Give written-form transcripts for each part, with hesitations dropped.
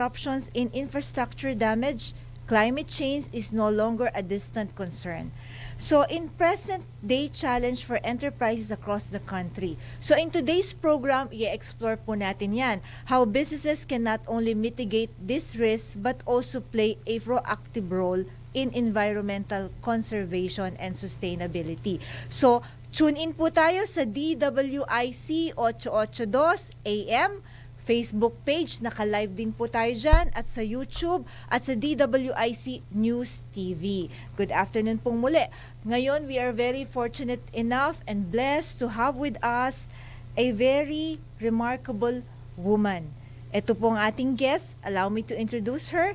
Eruptions in infrastructure damage, climate change is no longer a distant concern. So in present day challenge for enterprises across the country. So in today's program, i-explore po natin yan. How businesses can not only mitigate this risk but also play a proactive role in environmental conservation and sustainability. So tune in po tayo sa DWIZ 882 AM Facebook page, naka-live din po tayo dyan, at sa YouTube at sa DWIZ News TV. Good afternoon pong muli. Ngayon, we are very fortunate enough and blessed to have with us a very remarkable woman. Ito pong ating guest. Allow me to introduce her.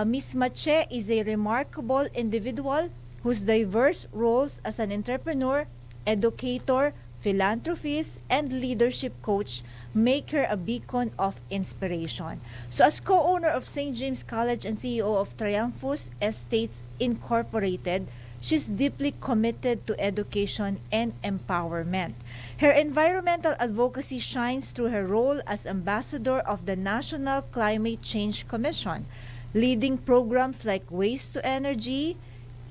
Miss Mache is a remarkable individual whose diverse roles as an entrepreneur, educator, philanthropist, and leadership coach make her a beacon of inspiration. So as co-owner of St. James College and CEO of Triumphus Estates Incorporated, she's deeply committed to education and empowerment. Her environmental advocacy shines through her role as ambassador of the National Climate Change Commission, leading programs like Waste to Energy,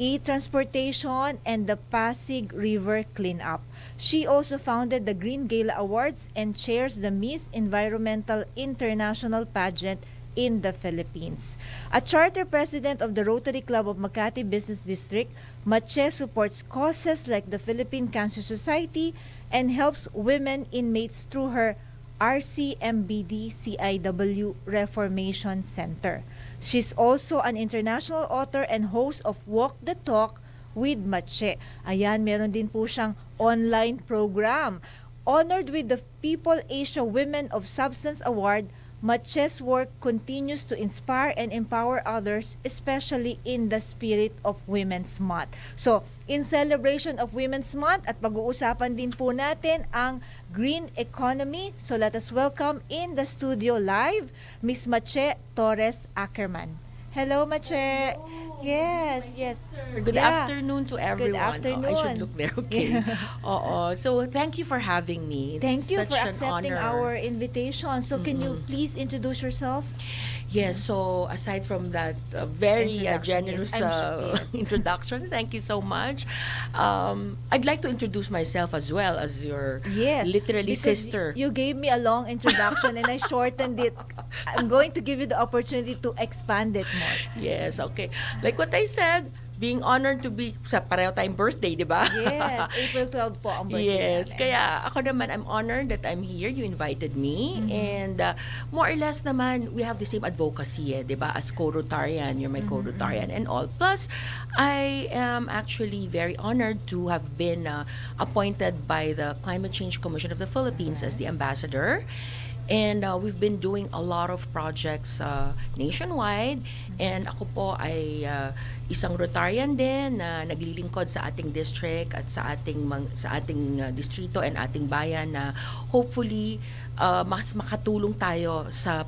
e-transportation, and the Pasig River Cleanup. She also founded the Green Gala Awards and chairs the Miss Environmental International pageant in the Philippines. A charter president of the Rotary Club of Makati Business District, Mache supports causes like the Philippine Cancer Society and helps women inmates through her RCMBD CIW Reformation Center. She's also an international author and host of Walk the Talk with Mache. Ayan, meron din po siyang online program. Honored with the People Asia Women of Substance Award, Mache's work continues to inspire and empower others, especially in the spirit of Women's Month. So, in celebration of Women's Month, at pag-uusapan din po natin ang green economy. So, let us welcome in the studio live, Miss Mache Torres Ackerman. Hello, Mache. Yes, yes. Good afternoon to everyone. Good afternoon. I should look there, okay. So thank you for having me. It's Thank you such for an accepting honor. our invitation. So can you please introduce yourself? Yes, so aside from that very Introduction, generous yes, I'm sure, yes. introduction, thank you so much. I'd like to introduce myself as well as your Yes, literally because sister. you gave me a long introduction and I shortened it. I'm going to give you the opportunity to expand it more. Yes, okay. Like what I said, being honored to be sa pareho tayong birthday, di ba? Yes, April 12 po ang birthday Yes, namin. kaya ako naman, I'm honored that I'm here. You invited me. And more or less naman, we have the same advocacy, di ba? As co-Rotarian, you're my co-Rotarian and all. Plus, I am actually very honored to have been appointed by the Climate Change Commission of the Philippines as the ambassador. And we've been doing a lot of projects nationwide. And ako po ay isang Rotarian din na naglilingkod sa ating district at sa ating distrito and ating bayan na hopefully mas makatulong tayo sa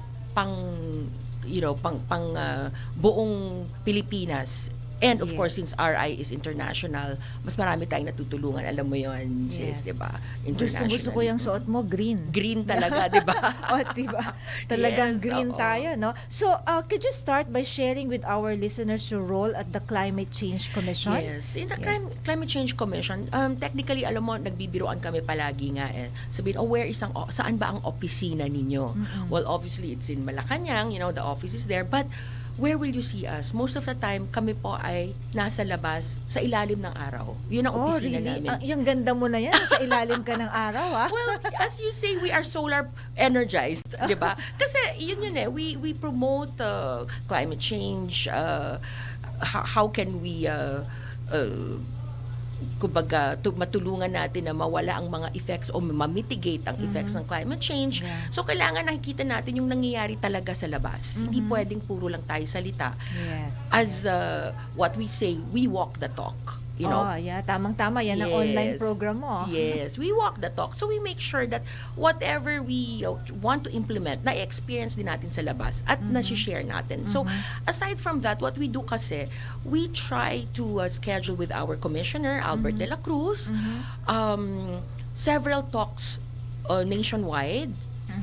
buong Pilipinas. And of course, since RI is international, mas marami tayong natutulungan. Alam mo yon, sis, Yes. di ba? International. Gusto ko yung suot mo, green. Green talaga, di ba? O, diba? Talagang Yes, green oo. tayo, no? So, could you start by sharing with our listeners your role at the Climate Change Commission? Yes. In the Yes. Climate Change Commission, technically, alam mo, nagbibiroan kami palagi nga sabihin, saan ba ang opisina ninyo? Well, obviously, it's in Malacanang, the office is there, but where will you see us? Most of the time, kami po ay nasa labas, sa ilalim ng araw. Yun ang opisina really? namin. Yung ganda mo na yan, sa ilalim ka ng araw, ah. Well, as you say, we are solar energized, di ba? Kasi yun we promote climate change, how can we kumbaga matulungan natin na mawala ang mga effects o ma-mitigate ang effects ng climate change. Yeah. So kailangan nakikita natin yung nangyayari talaga sa labas. Hindi pwedeng puro lang tayo salita. Yes. As what we say, we walk the talk. Oh, yeah. Tamang-tama. Yan ang online program mo. Yes, we walk the talk. So we make sure that whatever we want to implement, na-experience din natin sa labas at na-share natin. So aside from that, what we do kasi, we try to schedule with our commissioner, Albert de la Cruz, several talks nationwide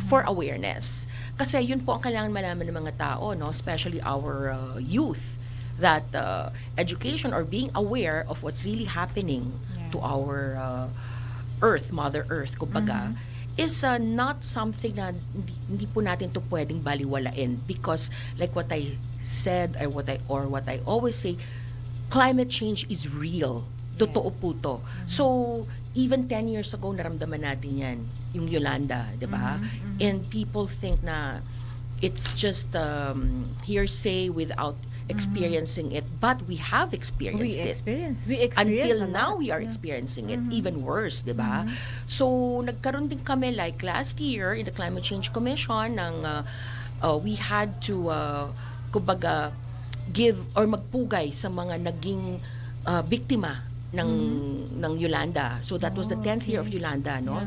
for awareness. Kasi yun po ang kailangan malaman ng mga tao, no? Especially our youth, that education or being aware of what's really happening to our Earth, Mother Earth, kumbaga, is not something na hindi po natin to pwedeng baliwalain, because like what I said or what I always say, climate change is real. Totoo po to. So, even 10 years ago, naramdaman natin yan, yung Yolanda, di ba? And people think na it's just hearsay without experiencing it, but we have experienced it. We experience Until now, we are experiencing it, even worse, di ba? So, nagkaroon din kami, like last year, in the Climate Change Commission, we had to, kumbaga, give or magpugay sa mga naging biktima ng Yolanda. So, that was the 10th year of Yolanda, no?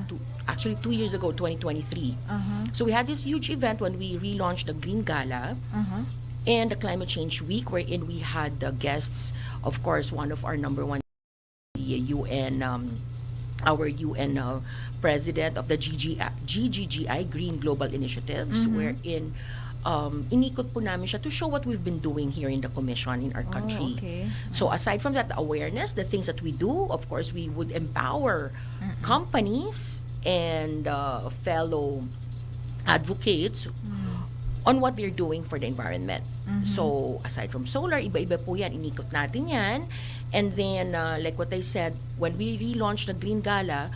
Actually, 2 years ago, 2023. So, we had this huge event when we relaunched the Green Gala, and the Climate Change Week, wherein we had guests, of course, one of our number one, the UN, our UN president of the GGGI, Green Global Initiatives, wherein inikot po namin siya to show what we've been doing here in the Commission in our country. So aside from that, the awareness, the things that we do, of course, we would empower companies and fellow advocates on what they're doing for the environment. So, aside from solar, iba-iba po yan, inikot natin yan. And then, like what I said, when we relaunched the Green Gala,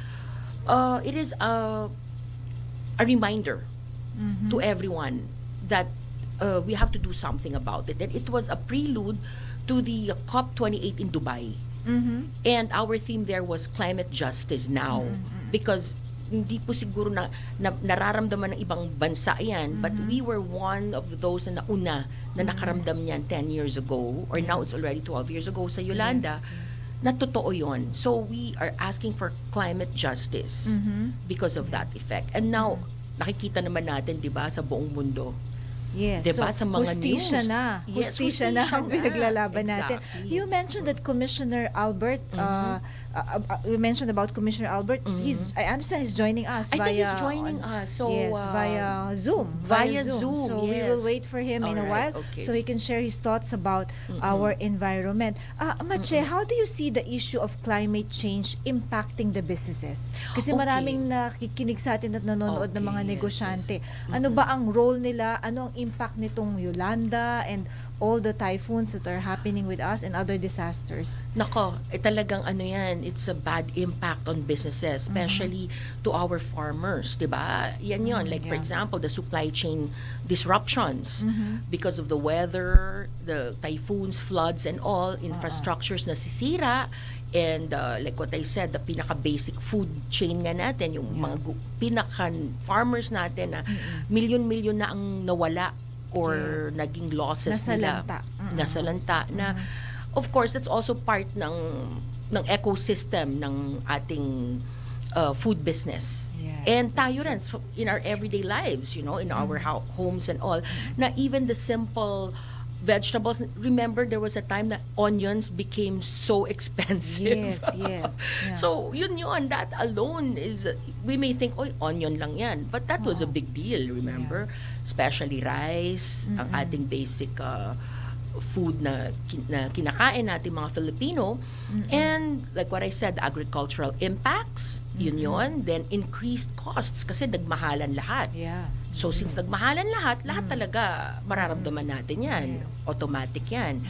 it is a reminder to everyone that we have to do something about it. And it was a prelude to the COP28 in Dubai. And our theme there was climate justice now. Because hindi po siguro na nararamdaman ng ibang bansa yan, but we were one of those na nauna na nakaramdam niyan 10 years ago, or now it's already 12 years ago sa Yolanda, na totoo yun. So we are asking for climate justice because of that effect. And now, nakikita naman natin, di ba, sa buong mundo. Yes. Diba, So, sa mga hustisya news. na. Yes, Hustisya na ang hustisya na. pinaglalaban natin. Exactly. You mentioned that Commissioner Albert, you mentioned about Commissioner Albert, I understand he's joining us I via... think he's joining us. So, yes, via Zoom. via Zoom, So we will yes. wait for him in a Alright, while okay. so he can share his thoughts about our environment. Mache, how do you see the issue of climate change impacting the businesses? Kasi Okay. maraming nakikinig sa atin at nanonood ng mga Okay, yes, negosyante. Ano ba ang role nila? Ano ang impact nitong Yolanda and all the typhoons that are happening with us and other disasters? Nako, talagang ano yan, it's a bad impact on businesses, especially to our farmers, di ba? Yan yun. Like, for example, the supply chain disruptions because of the weather, the typhoons, floods, and all, infrastructures na sisira, and like what I said, the pinaka-basic food chain nga natin, yung mga pinaka-farmers natin na milyon-milyon na ang nawala or naging losses nila. Nasalanta. Na, of course, that's also part ng ecosystem ng ating food business. And tayo rin, in our everyday lives, you know, in our homes and all, na even the simple vegetables, remember there was a time that onions became so expensive. Yes. Yeah. So, yun, that alone is, we may think, oy, onion lang yan. But that was a big deal, remember? Especially rice, ang ating basic food na kinakain natin mga Filipino. And like what I said, agricultural impacts, yun. Then increased costs kasi nagmahalan lahat. Yeah. So since nagmahalan lahat talaga mararamdaman natin yan. Yes. Automatic yan.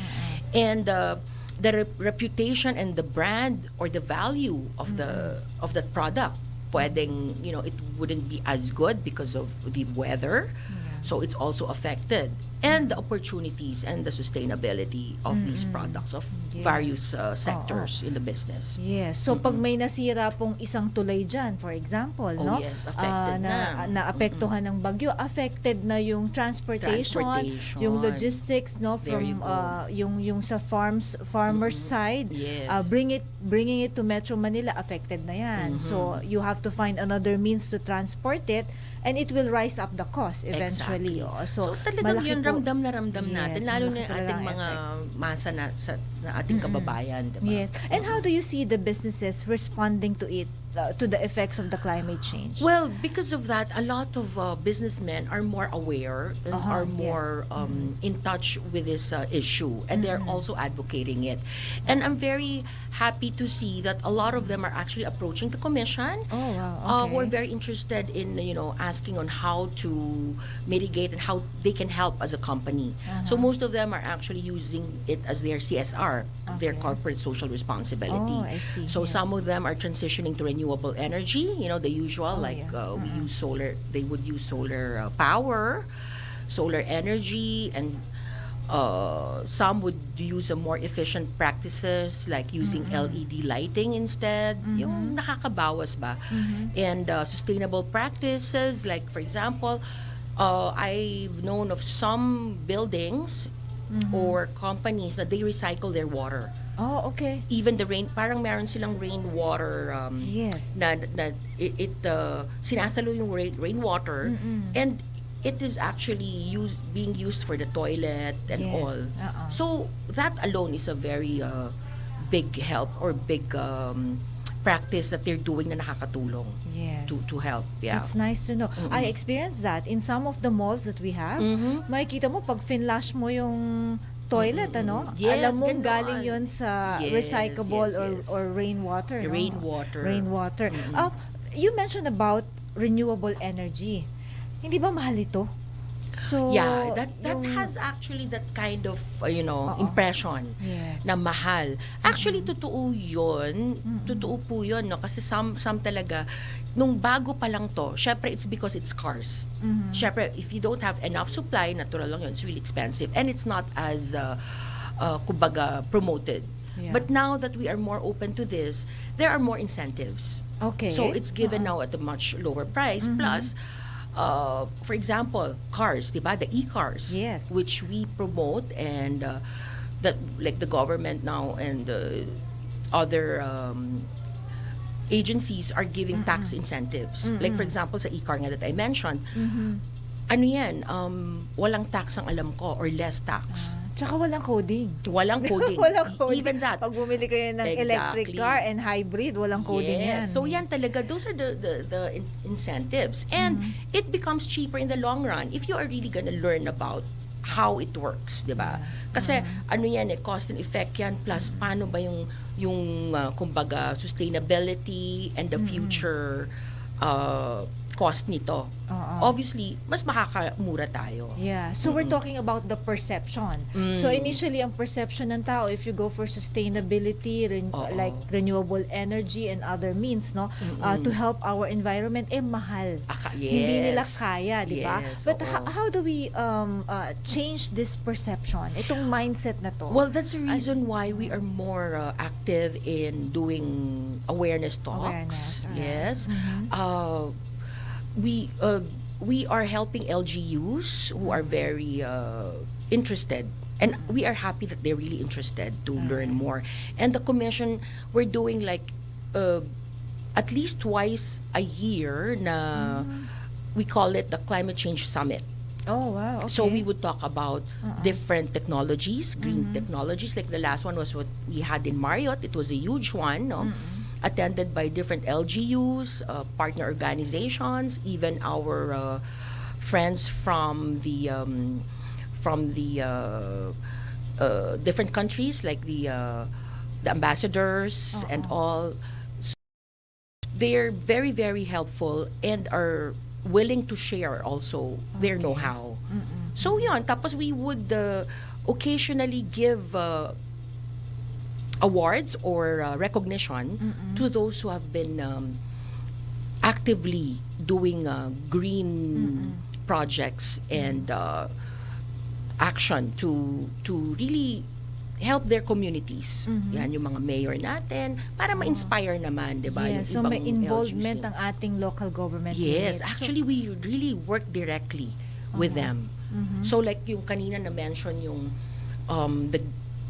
And the reputation and the brand or the value of that product, pwedeng, you know, it wouldn't be as good because of the weather. So it's also affected. And the opportunities and the sustainability of these products of various sectors in the business. Yes. So pag may nasira pong isang tulay dyan, for example, no? Yes, affected na. Naapektuhan ng bagyo, affected na yung transportation, yung logistics, no, There you from go. yung sa farmers side, Yes. bringing it to Metro Manila, affected na yan. So you have to find another means to transport it, and it will rise up the cost eventually. Exactly. So talagang malaki yun, po- ramdam natin, Yes, lalo na malaki yung ating talagang mga effect. masa na ating kababayan, diba? Yes. And how do you see the businesses responding to it? to the effects of the climate change? Well, because of that, a lot of businessmen are more aware and are more in touch with this issue, and they're also advocating it. And I'm very happy to see that a lot of them are actually approaching the commission. Oh, wow. Okay. Who are very interested in asking on how to mitigate and how they can help as a company. So most of them are actually using it as their CSR, their corporate social responsibility. Oh, I see. So Yes. some of them are transitioning to renewable energy, the usual, we use solar, they would use solar power, solar energy, and some would use a more efficient practices like using LED lighting instead, yung nakakabawas ba. And sustainable practices like, for example, I've known of some buildings or companies that they recycle their water. Oh, okay. Even the rain, parang meron silang rainwater Yes. na sinasalo yung rainwater, and it is actually being used for the toilet and Yes. all. So that alone is a very big help or big practice that they're doing na nakakatulong Yes. to help. Yeah. That's nice to know. I experienced that in some of the malls that we have. Makikita mo pag finlash mo yung toilet, Yes, alam mo ganon. galing yun sa Yes, recyclable yes, yes. or rainwater. No? Rainwater. Rainwater. You mentioned about renewable energy. Hindi ba mahal ito? So, Yeah, that yung- has actually that kind of impression Yes. na mahal. Actually, totoo yun. Totoo po yun, no? Kasi some talaga, nung bago pa lang to, syempre it's because it's scarce. Syempre, if you don't have enough supply, natural lang yun, it's really expensive. And it's not as, kumbaga, promoted. Yeah. But now that we are more open to this, there are more incentives. Okay. So it's given now at a much lower price. Plus, for example, cars, diba? The e-cars, Yes. which we promote, and that like the government now and other agencies are giving tax incentives. Like for example, sa e-car nga that I mentioned, ano yan, walang tax ang alam ko or less tax. Tsaka walang coding. Walang coding. Walang coding. Even that. Pag bumili kayo ng electric Exactly. car and hybrid, walang coding yan. Yes. So yan talaga, those are the incentives. And it becomes cheaper in the long run if you are really gonna learn about how it works, di ba? Kasi ano yan cost and effect yan, plus paano ba yung kumbaga sustainability and the future cost nito. Obviously, mas makakamura tayo. Yeah. So we're talking about the perception. So initially, ang perception ng tao, if you go for sustainability, like renewable energy and other means, no, to help our environment, mahal. Yes. Hindi nila kaya, di ba? Yes, But oo. how do we change this perception? Itong mindset na to. Well, that's the reason why we are more active in doing awareness talks. Awareness, alright. Yes. We are helping LGUs who are very interested, and we are happy that they're really interested to learn more. And the commission, we're doing like at least twice a year na we call it the Climate Change Summit. Oh, wow. Okay. So we would talk about different technologies, green technologies. Like the last one was what we had in Marriott. It was a huge one, no? Attended by different LGUs, partner organizations, even our friends from the different countries, like the ambassadors and all. So they're very, very helpful and are willing to share also their know-how. So yun, tapos we would occasionally give awards or recognition to those who have been actively doing green projects and action to really help their communities. Yan yung mga mayor natin para ma-inspire naman, 'di ba? Yes, so Yung may ibang involvement LGUs din. ang ating local government Yes, units. actually we really work directly with them. So like yung kanina na mention yung the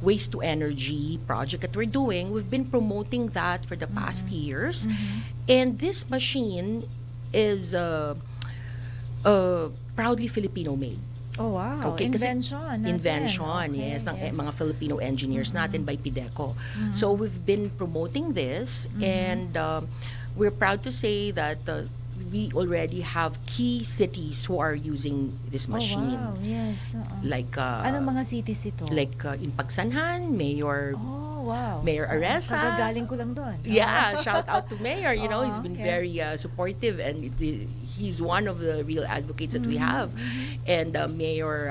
waste to energy project that we're doing, we've been promoting that for the past years. And this machine is proudly Filipino made. Oh, wow. Okay, kasi Invention. natin. Invention, Okay, yes, ng mga Filipino engineers natin by PIDECO. So we've been promoting this, and we're proud to say that we already have key cities who are using this machine. Oh, wow. Yes. Like Anong mga cities ito? like in Pagsanhan, Mayor Oh, wow. Mayor Aresa. Kagagaling ko lang doon. Yeah, shout out to Mayor. You know, he's been yeah. very supportive, and he's one of the real advocates that we have. And Mayor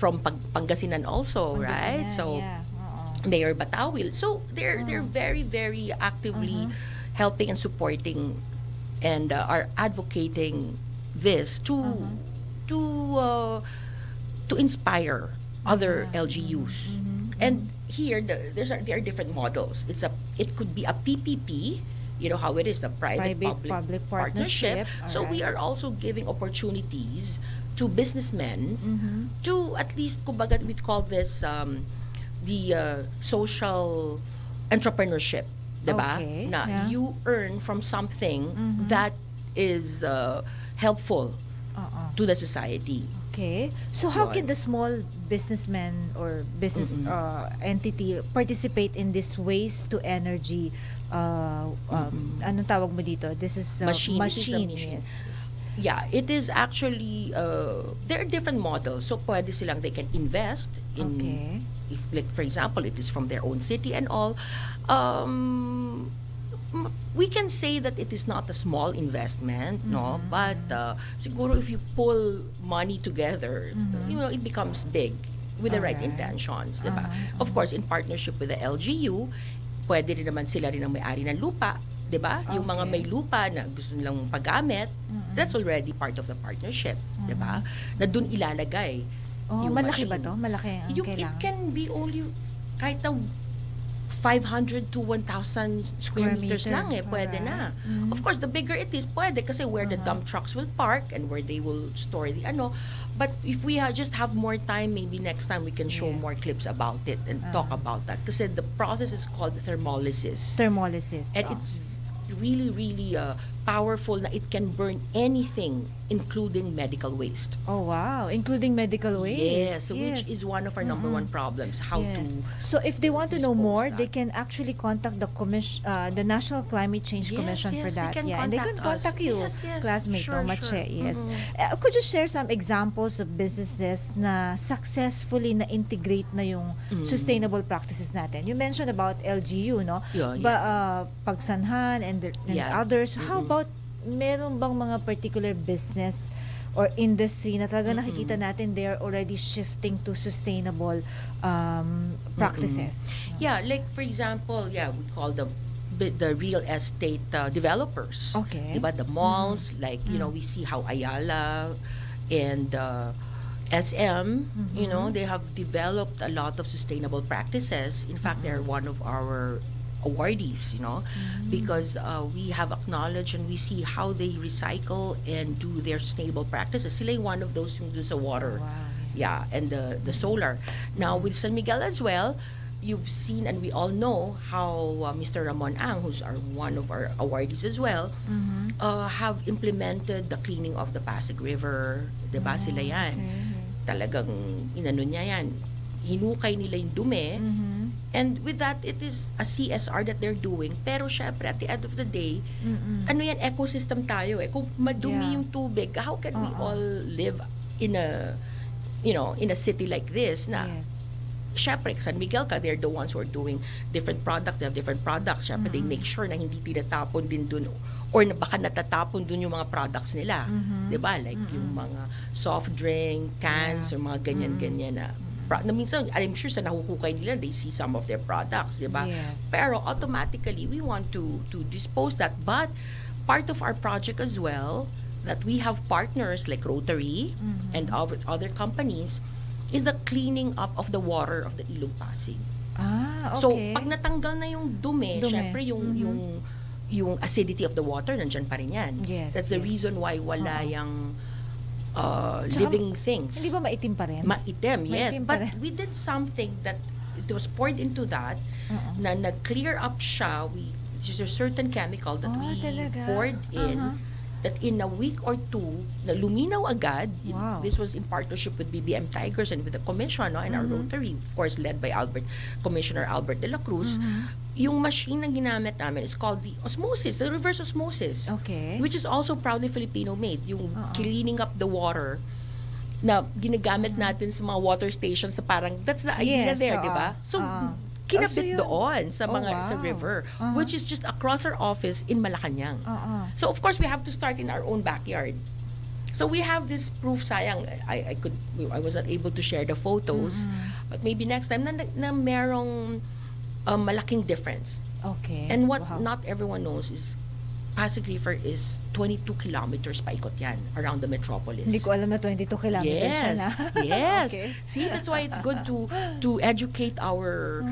from Pangasinan also, right? Pangasinan, So yeah. Mayor Batawil. So they're very very actively helping and supporting and are advocating this to inspire other LGUs. And here there are different models. It could be a PPP, you know how it is, the private-public partnership. So we are also giving opportunities to businessmen to at least, kumbaga, we call this the social entrepreneurship, diba? Okay, Na yeah. you earn from something that is helpful to the society. Okay. So how Yun. can the small businessman or business entity participate in this waste to energy anong tawag mo dito? This is Machine. machine. This is a machine. Yes. Yeah, it is actually there are different models. So pwede silang they can invest in Okay. if, like for example, it is from their own city and all. We can say that it is not a small investment, no, but siguro if you pull money together, you know, it becomes big with the right Alright. intentions, diba? Of course, in partnership with the LGU, pwede rin naman sila rin ang may-ari ng lupa, diba? Yung mga Okay. may lupa na gusto nilang paggamit, that's already part of the partnership, diba? Na dun ilalagay Oh, yung malaki machine. ba to? Malaki ang It kailangan. can be only kahit na 500 to 1,000 square meters meter. lang pwede na. Of course, the bigger it is, pwede kasi where the dump trucks will park and where they will store the ano. But if we just have more time, maybe next time we can show Yes. more clips about it and talk about that. Kasi the process is called thermolysis. Thermolysis. And it's really, really powerful na it can burn anything, including medical waste. Oh, wow. Including medical waste. Yes, which is one of our number one problems. How Yes. to So if they want to know dispose more, that. they can actually contact the National Climate Change Yes, Commission for yes, they that. can And they can contact us. contact you, Yes, yes. classmate Sure, Mache. sure. Yes. Could you share some examples of businesses na successfully na integrate na yung sustainable practices natin? You mentioned about LGU, no? Yeah, Pagsanhan and Yeah. others. How about meron bang mga particular business or industry na talaga nakikita natin they are already shifting to sustainable practices? Yeah, like for example, we call them the real estate developers. Okay. Diba? The malls, like, you know, we see how Ayala and SM, you know, they have developed a lot of sustainable practices. In fact, they're one of our awardees, you know, because we have acknowledged and we see how they recycle and do their sustainable practices. Sila yung one of those yung dun sa water. Wow. Yeah, and the solar. Now, with San Miguel as well, you've seen and we all know how Mr. Ramon Ang, who's one of our awardees as well, have implemented the cleaning of the Pasig River. Diba sila yan? Talagang inano niya yan. Hinukay nila yung dumi. And with that, it is a CSR that they're doing. Pero syempre, at the end of the day, ano yan, ecosystem tayo eh. Kung madumi Yeah. yung tubig, how can we all live in a, you know, in a city like this na, Yes. syempre, San Miguel ka, they're the ones who are doing different products. They have different products. Syempre, they make sure na hindi tinatapon din dun or na baka natatapon dun yung mga products nila. Diba? Like yung mga soft drink, cans, or mga ganyan-ganyan na minsan, I'm sure sa nahuhukay nila, they see some of their products, di ba? Yes. Pero automatically, we want to dispose that. But part of our project as well, that we have partners like Rotary and other companies, is the cleaning up of the water of the Ilog Pasig. Ah, okay. So, pag natanggal na yung dumi. Syempre yung acidity of the water, nandyan pa rin yan. Yes, That's the yes. reason why wala yung Tsaka, living things. Hindi ba maitim pa rin? Maitim, yes. Maitim pa But rin. we did something that it was poured into that na nag-clear up siya. There's a certain chemical that we talaga? poured in that in a week or two, na luminaw agad. Wow. This was in partnership with BBM Tigers and with the Commission, no, and our Rotary, of course, led by Commissioner Albert de la Cruz. Yung machine na ginamit namin is called the osmosis, the reverse osmosis. Okay. Which is also proudly Filipino-made. Yung cleaning up the water na ginagamit natin sa mga water stations na parang, that's the idea there, di ba? So, kinabit doon sa mga sa river, which is just across our office in Malacanang. So of course we have to start in our own backyard. So we have this proof. Sayang I was not able to share the photos, but maybe next time na merong malaking difference. Okay. And what not everyone knows is Pasig River is 22 kilometers paikot yan around the metropolis. Hindi ko alam na 22 kilometers siya na. Yes. Okay. See, that's why it's good to educate our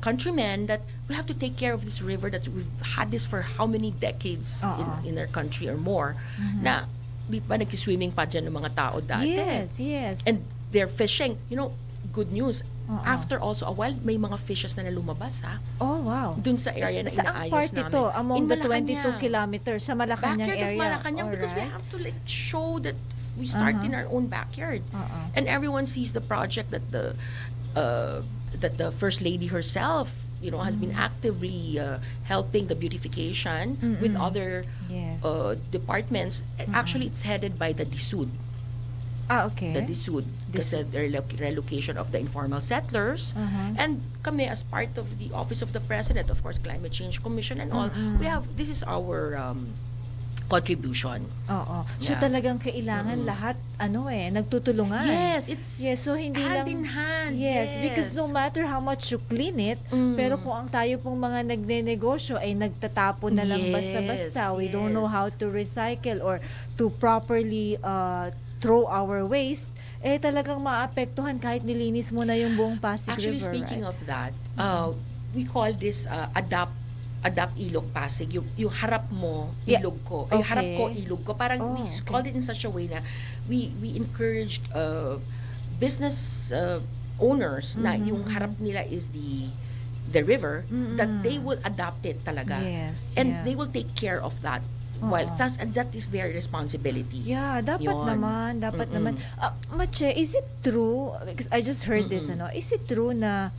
countrymen that we have to take care of this river, that we've had this for how many decades in our country or more. Na di ba nag-swimming pa dyan ng mga tao dati? Yes. And they're fishing. You know, good news. After also a while, may mga fishes na lumabas, ha? Oh, wow. Dun sa area na Saan inaayos part namin. ito among In the Malacanang. 22 kilometers sa Malacanang Backyard area? of Malacanang, because we Alright. have to like show that we start in our own backyard. And everyone sees the project that the First Lady herself, you know, has been actively helping the beautification with other Yes. departments. Actually, it's headed by the DSUD. Okay. The DSUD, kasi the relocation of the informal settlers. And kami, as part of the Office of the President, of course, Climate Change Commission and all, we have, this is our contribution. Oo. So Yeah. talagang kailangan lahat nagtutulungan. Yes, it's so hindi hand lang in hand. Yes, because no matter how much you clean it, pero kung ang tayo pong mga nagnenegosyo ay nagtatapon na lang basta-basta, we don't know how to recycle or to properly throw our waste, talagang maapektuhan kahit nilinis mo na yung buong Pasig Actually, River. speaking right? of that, we call this adapt ilog Pasig. Yung harap mo, ilog ko. Ay, harap ko, ilog ko. Parang we called it in such a way na we encouraged business owners na yung harap nila is the river, that they will adapt it talaga. Yes, And they will take care of that. And that is their responsibility. Yeah, dapat Yun. naman. Mache, is it true, because I just heard this, is it true na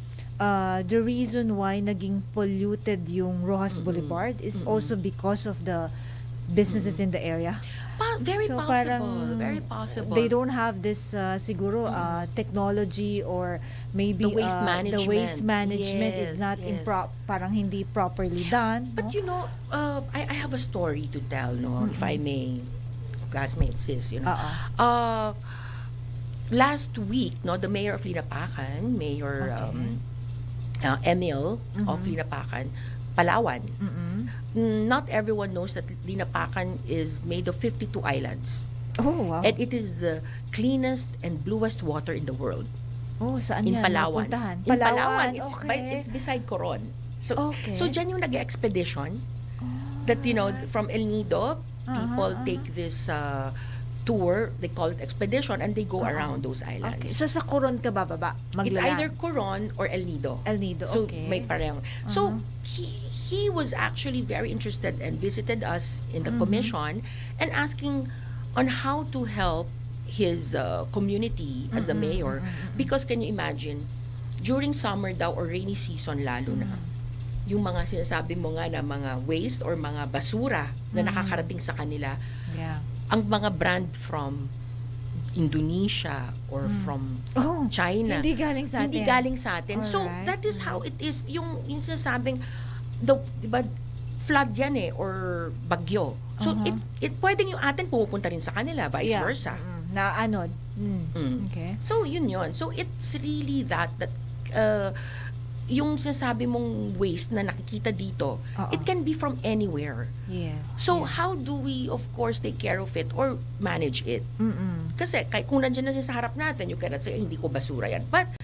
the reason why naging polluted yung Rojas Boulevard is also because of the businesses in the area? Very So, possible. parang Very possible. They don't have this siguro technology, or maybe The waste the waste management Yes, is not yes. parang hindi properly done. But no? you know, I have a story to tell, no, if I may, classmates, sis, you know. Last week, no, the mayor of Linapacan, Mayor Emil of Linapacan, Palawan. Not everyone knows that Linapacan is made of 52 islands. Oh, wow. And it is the cleanest and bluest water in the world. Oh, saan In yan Palawan. napuntahan? In Palawan. Okay. It's beside Coron. So, Okay. so dyan yung nag-expedition that, you know, from El Nido, people take this tour, they call it expedition, and they go around those islands. Okay. So sa Coron ka bababa? It's Maglalang? either Coron or El Nido. El Nido, So okay. may parehong. So he was actually very interested and visited us in the commission and asking on how to help his community as the mayor, because can you imagine, during summer daw or rainy season lalo na, yung mga sinasabi mo nga na mga waste or mga basura na nakakarating sa kanila, Yeah. ang mga brand from Indonesia or from China. Hindi galing sa atin. Hindi galing sa atin. So, Alright. that is how it is. Yung sinasabing, diba, flood yan or bagyo. So, it pwedeng yung atin pumupunta rin sa kanila, vice versa. Na anod. Okay. So, yun. So, it's really that yung sinasabi mong waste na nakikita dito, it can be from anywhere. Yes. So, how do we, of course, take care of it or manage it? Kasi kung nandiyan na siya sa harap natin, you cannot say, hindi ko basura yan. But,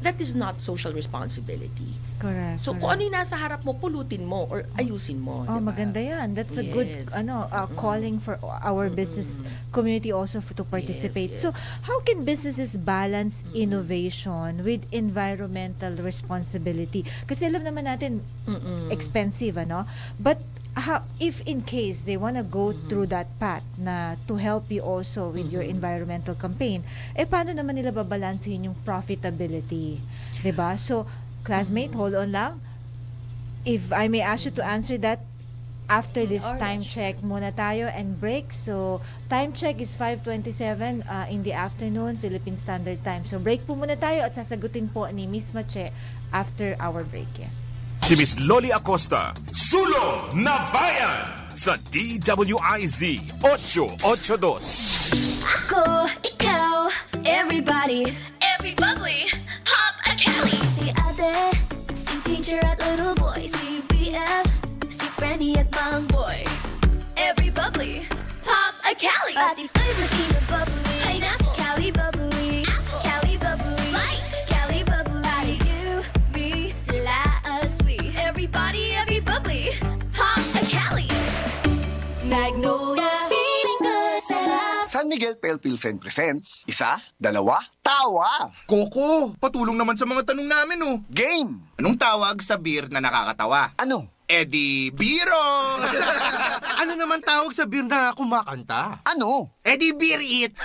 that is not social responsibility. Correct. So, kung ano yung nasa harap mo, pulutin mo or ayusin mo. Oh, diba? maganda yan. That's a good Yes. calling for our business community also to participate. Yes. So, how can businesses balance innovation with environmental responsibility? Kasi alam naman natin, expensive, But if in case they want to go through that path na to help you also with your environmental campaign, paano naman nila babalansehin yung profitability? 'Di ba? So, classmate, hold on lang. If I may ask you to answer that after this time check muna tayo and break. So, time check is 5:27 in the afternoon, Philippine Standard Time. So, break po muna tayo at sasagutin po ni Miss Mache after our break. Yeah. Si Miss Loli Acosta, Sulong na Bayan sa DWIZ 882. Ako, ikaw, everybody, every bubbly, pop a Kelly. Si ate, si teacher at little boy, si BF, si Freddy at Mang Boy. Every bubbly, pop a Kelly. Pati flavors, peanut bubbly, pineapple, Cali bubbly, apple, Cali bubbly, light, Cali bubbly. Pati you, me, sila sweet. Everybody, every bubbly, pop a Kelly. Magnolia, feeling good, sarap. San Miguel Pale Pilsen presents Isa, Dalawa, Tawa! Coco, patulong naman sa mga tanong namin, oh. Game! Anong tawag sa beer na nakakatawa? Ano? Eddie Biro! Ano naman tawag sa beer na kumakanta? Ano? Eddie Beer It!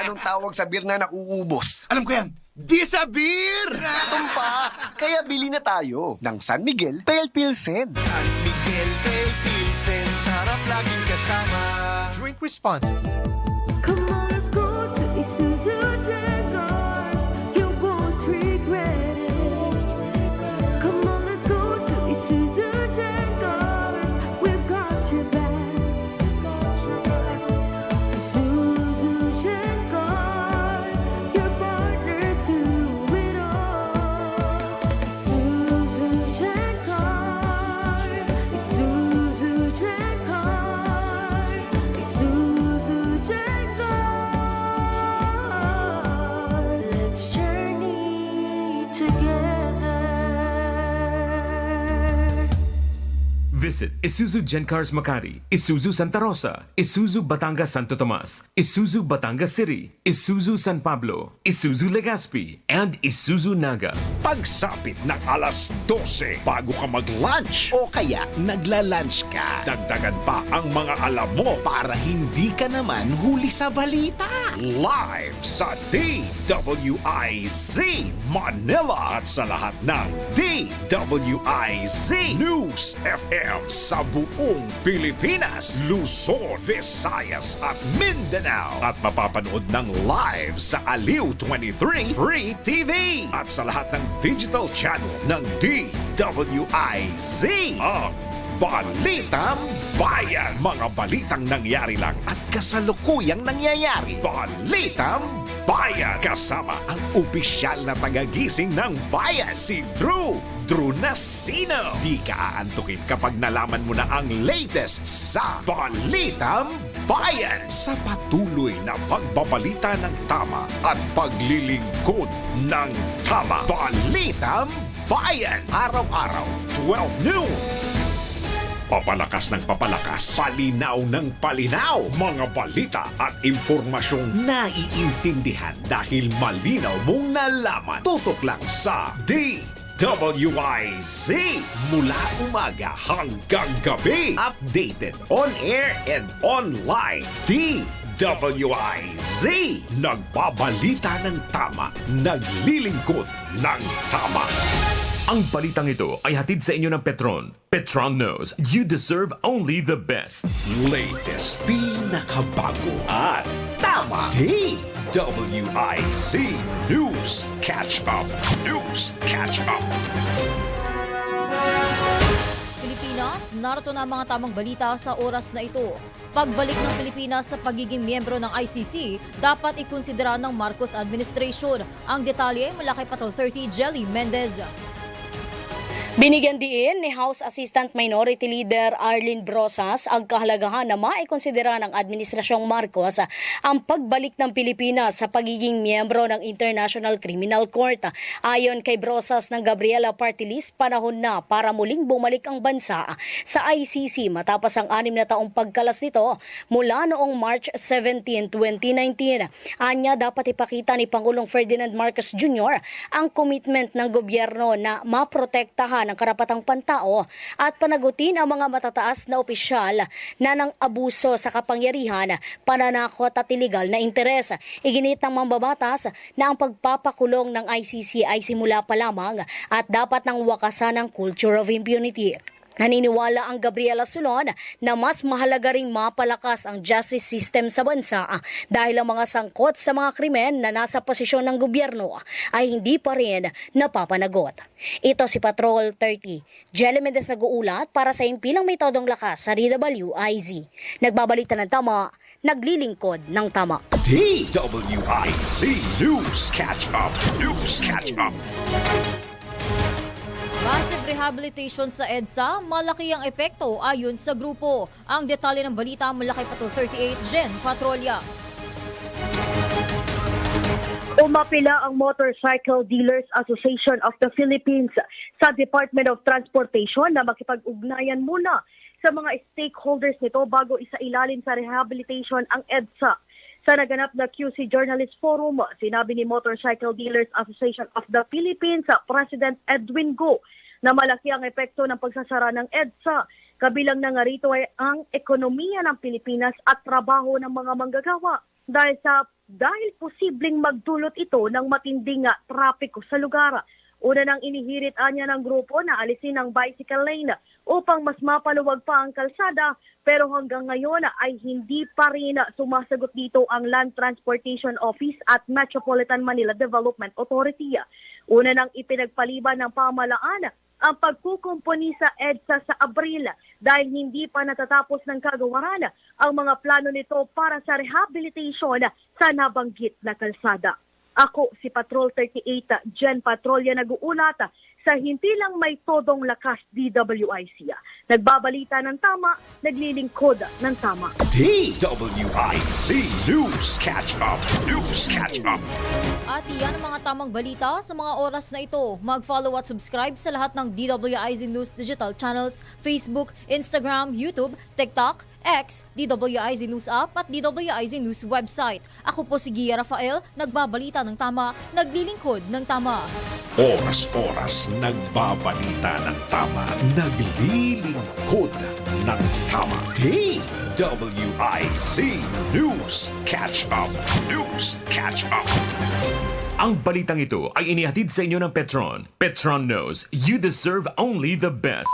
Anong tawag sa beer na nauubos? Alam ko yan. Di sa beer! Tumpa! Kaya bili na tayo ng San Miguel Pale Pilsen. San Miguel Pale Pilsen, sarap laging kasama. Drink responsibly. Come on, let's go to Isuzu Jaguars. You won't regret it. Come on, let's go to Isuzu Jaguars. We've got your back. Isuzu Jaguars, your partner through it all. Isuzu Jaguars, Isuzu Jaguars, Isuzu Jaguars. Let's journey together. Visit Isuzu Gencars Makati, Isuzu Santa Rosa, Isuzu Batangas Santo Tomas, Isuzu Batangas City, Isuzu San Pablo, Isuzu Legazpi, and Isuzu Naga. Pagsapit ng alas 12 bago ka mag-lunch o kaya nagla-lunch ka. Dagdagan pa ang mga alam mo para hindi ka naman huli sa balita. Live sa DWIZ Manila at sa lahat ng DWIZ News FM sa buong Pilipinas, Luzon, Visayas at Mindanao. At mapapanood ng live sa Aliw 23 Free TV at sa lahat ng digital channel ng DWIZ. Ang Balitang Bayan. Mga balitang nangyari lang at kasalukuyang nangyayari. Balitang Bayan. Kasama ang opisyal na tagagising ng bayan, si Drew Nasino. Di ka aantukin kapag nalaman mo na ang latest sa Balitang Bayan. Sa patuloy na pagbabalita ng tama at paglilingkod ng tama. Balitang Bayan. Araw-araw, 12 noon. Papalakas ng papalakas, palinaw ng palinaw, mga balita at impormasyong naiintindihan dahil malinaw mong nalaman. Tutok lang sa DWIZ mula umaga hanggang gabi. Updated on air and online. DWIZ, nagbabalita ng tama, naglilingkod ng tama. Ang balitang ito ay hatid sa inyo ng Petron. Petron knows you deserve only the best. Latest, pinakabago at tama. DWIZ News Catch Up. News Catch Up. Pilipinas, narito na ang mga tamang balita sa oras na ito. Pagbalik ng Pilipinas sa pagiging miyembro ng ICC, dapat ikonsidera ng Marcos administration. Ang detalye mula kay Patrol 30 Jelly Mendez. Binigyan diin ni House Assistant Minority Leader Arlene Brosas ang kahalagahan na maikonsidera ng Administrasyong Marcos ang pagbalik ng Pilipinas sa pagiging miyembro ng International Criminal Court. Ayon kay Brosas ng Gabriela Party List, panahon na para muling bumalik ang bansa sa ICC matapos ang 6 na taong pagkalas nito mula noong March 17, 2019. Anya, dapat ipakita ni Pangulong Ferdinand Marcos Jr. ang commitment ng gobyerno na maprotektahan protektahan ang karapatang pantao at panagutin ang mga matataas na opisyal na nang abuso sa kapangyarihan, pananakot at iligal na interes. Iginit ng mambabatas na ang pagpapakulong ng ICC ay simula pa lamang at dapat nang wakasan ang culture of impunity. Naniniwala ang Gabriela Sulong na mas mahalaga ring mapalakas ang justice system sa bansa dahil ang mga sangkot sa mga krimen na nasa posisyon ng gobyerno ay hindi pa rin napapanagot. Ito si Patrol 30. Jelly Mendez nag-uulat para sa Impilang May Todong Lakas sa DWIZ. Nagbabalita ng tama, naglilingkod ng tama. DWIZ News Catch Up. News Catch Up. Massive rehabilitation sa EDSA, malaki ang epekto ayon sa grupo. Ang detalye ng balita mula kay Patrol 38, Jen Patrolya. Umapila ang Motorcycle Dealers Association of the Philippines sa Department of Transportation na makipag-ugnayan muna sa mga stakeholders nito bago isailalim sa rehabilitation ang EDSA. Sa naganap na QC Journalist Forum, sinabi ni Motorcycle Dealers Association of the Philippines President Edwin Go na malaki ang epekto ng pagsasara ng EDSA. Kabilang na nga rito ay ang ekonomiya ng Pilipinas at trabaho ng mga manggagawa dahil posibleng magdulot ito ng matinding trapiko sa lugar. Una nang inihirit niya ng grupo na alisin ang bicycle lane upang mas mapaluwag pa ang kalsada, pero hanggang ngayon ay hindi pa rin sumasagot dito ang Land Transportation Office at Metropolitan Manila Development Authority. Una nang ipinagpaliban ng pamahalaan ang pagkukumpuni sa EDSA sa Abril dahil hindi pa natatapos ng kagawaran ang mga plano nito para sa rehabilitation sa nabanggit na kalsada. Ako si Patrol 38, Jen Patrolya nag-uulat sa Himpilang May Todong Lakas DWIZ. Nagbabalita ng tama, naglilingkod ng tama. DWIZ News Catch Up. News Catch Up. At iyan ang mga tamang balita sa mga oras na ito. Mag-follow at subscribe sa lahat ng DWIZ News digital channels, Facebook, Instagram, YouTube, TikTok, X, DWIZ News App at DWIZ News website. Ako po si Gia Rafael, nagbabalita ng tama, naglilingkod ng tama. Oras-oras nagbabalita ng tama, naglilingkod ng tama. DWIZ News Catch Up. News Catch Up. Ang balitang ito ay inihatid sa inyo ng Petron. Petron knows you deserve only the best.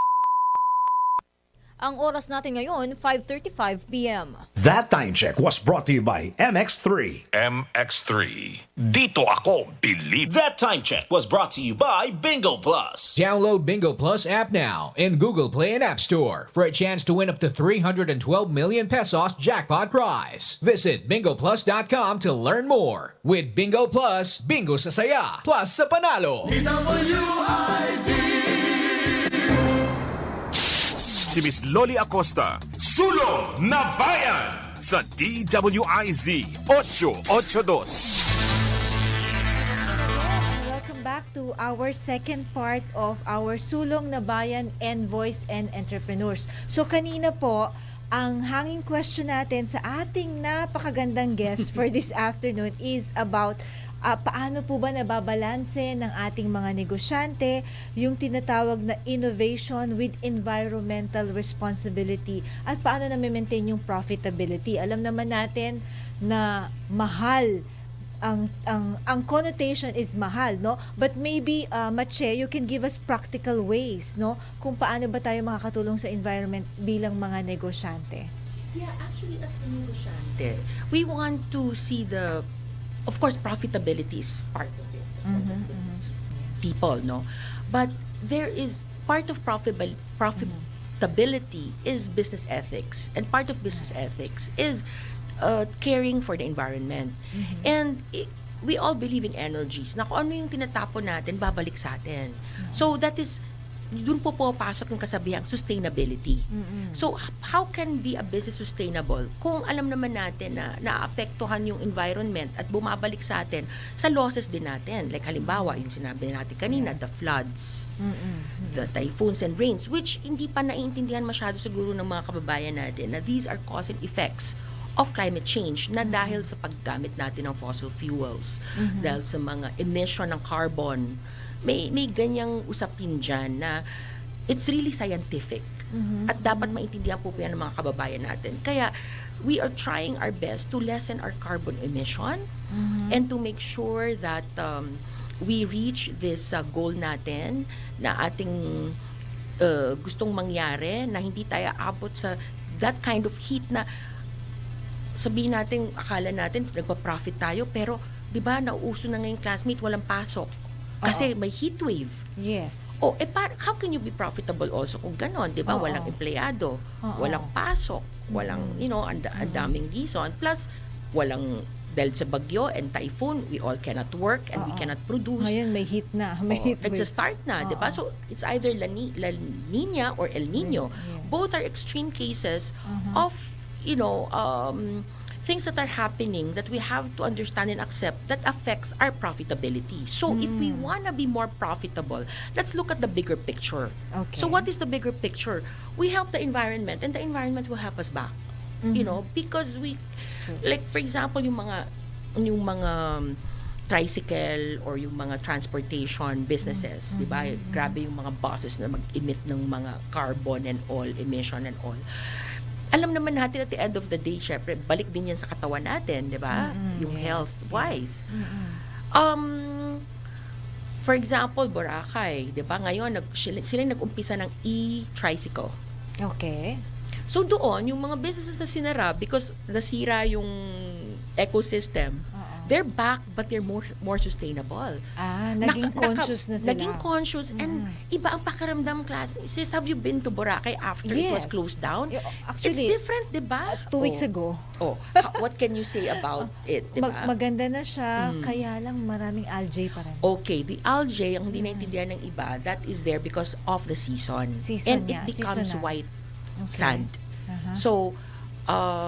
Ang oras natin ngayon, 5:35 p.m. That time check was brought to you by MX3. MX3. Dito ako believe. That time check was brought to you by Bingo Plus. Download Bingo Plus app now in Google Play and App Store for a chance to win up to 312 million pesos jackpot prize. Visit bingoplus.com to learn more. With Bingo Plus, bingo sa saya, plus sa panalo. DWIZ! Si Miss Loli Acosta, Sulong na Bayan sa DWIZ 882. Welcome back to our second part of our Sulong na Bayan Envoys and Entrepreneurs. So kanina po, ang hanging question natin sa ating napakagandang guest for this afternoon is about paano po ba nababalanse ng ating mga negosyante yung tinatawag na innovation with environmental responsibility at paano na maintain yung profitability. Alam naman natin na mahal ang connotation is mahal, no? But maybe Mache, you can give us practical ways, no? Kung paano ba tayo makakatulong sa environment bilang mga negosyante. Yeah, actually as a negosyante, we want to see of course, profitability is part of it. People, no? But there is part of profitability is business ethics. And part of business ethics is caring for the environment. And we all believe in energies. Na kung ano yung tinatapon natin, babalik sa atin. So that is dun po pumapasok yung kasabihang sustainability. So, how can be a business sustainable kung alam naman natin na naapektuhan yung environment at bumabalik sa atin sa losses din natin? Like halimbawa, yung sinabi natin kanina, the floods, the typhoons and rains, which hindi pa naiintindihan masyado siguro ng mga kababayan natin na these are cause and effects of climate change na dahil sa paggamit natin ng fossil fuels, dahil sa mga emission ng carbon may ganyang usapin dyan na it's really scientific. At dapat maintindihan po yan ng mga kababayan natin. Kaya, we are trying our best to lessen our carbon emission and to make sure that we reach this goal natin na ating gustong mangyari, na hindi tayo abot sa that kind of heat na sabihin natin, akala natin nagpa-profit tayo, pero 'di ba nauuso na ngayon, classmate, walang pasok kasi may heat wave. Yes. How can you be profitable also kung ganon, 'di ba? Walang empleyado, walang pasok, walang ang daming reason, plus walang, dahil sa bagyo and typhoon, we all cannot work and we cannot produce. Ngayon may heat na, may heat wave. Nagsa-start na, 'di ba? So it's either La Nina or El Nino. Both are extreme cases of things that are happening that we have to understand and accept that affects our profitability. So if we want to be more profitable, let's look at the bigger picture. Okay. So what is the bigger picture? We help the environment and the environment will help us back. Because we, like for example, yung mga tricycle or yung mga transportation businesses, di ba? Grabe yung mga buses na mag-emit ng mga carbon and all, emission and all. Alam naman natin at the end of the day, syempre, balik din yan sa katawan natin, di ba? Yung health-wise. For example, Boracay, di ba? Ngayon, sila nag-umpisa ng e-tricycle. Okay. So doon, yung mga businesses na sinara because nasira yung ecosystem, they're back but they're more sustainable. Naging conscious na sila. Naging conscious and iba ang pakiramdam, class. Sis, have you been to Boracay after it was closed down? Actually, it's different, di ba? 2 weeks ago. What can you say about it, di ba? Maganda na siya, kaya lang maraming algae pa rin. Okay, the algae, ang hindi naintindihan ng iba, that is there because of the season. And it becomes white sand. So,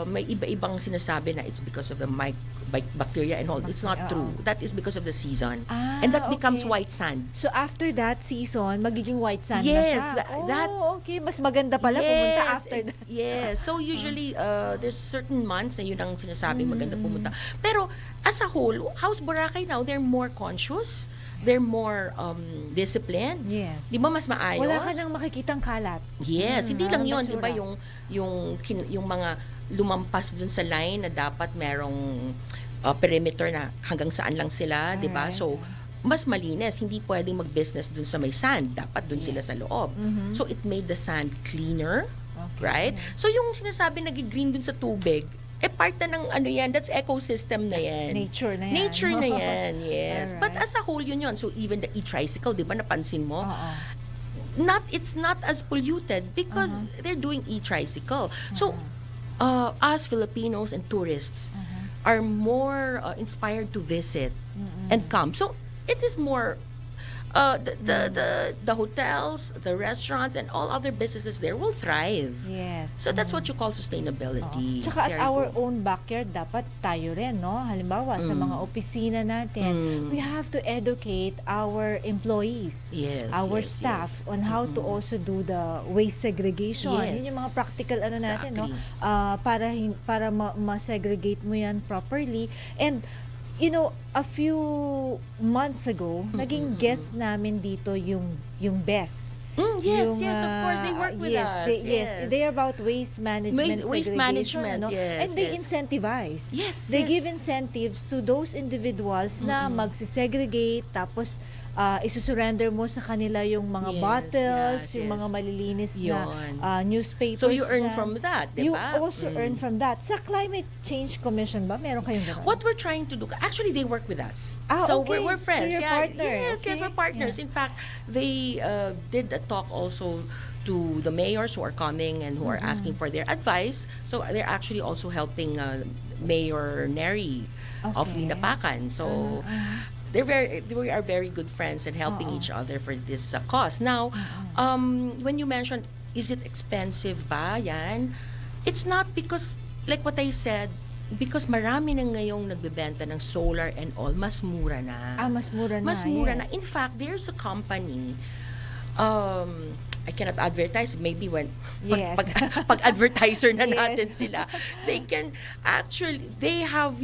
may iba-ibang sinasabi na it's because of the bacteria and all. It's not true. That is because of the season. And that becomes white sand. So after that season, magiging white sand na siya. Okay. Mas maganda pala pumunta after that. Yes. So usually, there's certain months na yun ang sinasabing maganda pumunta. Pero as a whole, how's Boracay now? They're more conscious. They're more disciplined. Yes. Di ba mas maayos? Wala ka nang makikitang kalat. Yes. Hindi lang yun. Di ba yung mga lumampas dun sa line na dapat merong perimeter na hanggang saan lang sila, di ba? So, mas malinis. Hindi pwedeng mag-business dun sa may sand. Dapat dun sila sa loob. So, it made the sand cleaner. Right? So, yung sinasabi nag-green dun sa tubig, part na ng yan, that's ecosystem na yan. Nature na yan. Nature na yan, yes. But as a whole, yun. So, even the e-tricycle, di ba, napansin mo? It's not as polluted because they're doing e-tricycle. So, us Filipinos and tourists are more inspired to visit and come. So it is more the hotels, the restaurants, and all other businesses there will thrive. Yes. So that's what you call sustainability. Tsaka at Very our good. own backyard, dapat tayo rin, no? Halimbawa, sa mga opisina natin, we have to educate our employees, our staff, on how to also do the waste segregation. Yun yung mga practical natin, no? Para ma-segregate mo yan properly. And a few months ago, naging guest namin dito yung BES. Yes, of course, they work with us. They're about waste management, Waste segregation, management, yes, and they incentivize. They give incentives to those individuals na magsisegregate, tapos isusurrender mo sa kanila yung mga bottles, yung mga malilinis na newspapers. So you earn dyan. from that, di You ba? also earn from that. Sa Climate Change Commission ba, meron kayong gano'n? What we're trying to do, actually they work with us. Okay. We're friends. So you're partner. Yes, we're partners. In fact, they did a talk also to the mayors who are coming and who are asking for their advice. So they're actually also helping Mayor Neri of Linapacan. So we are very good friends and helping each other for this cause. Now, when you mentioned, is it expensive ba yan? It's not because, like what I said, because marami na ngayong nagbebenta ng solar and all, mas mura na. Mas mura na, Mas mura na. In fact, there's a company, I cannot advertise, maybe when pag advertiser na natin sila, they have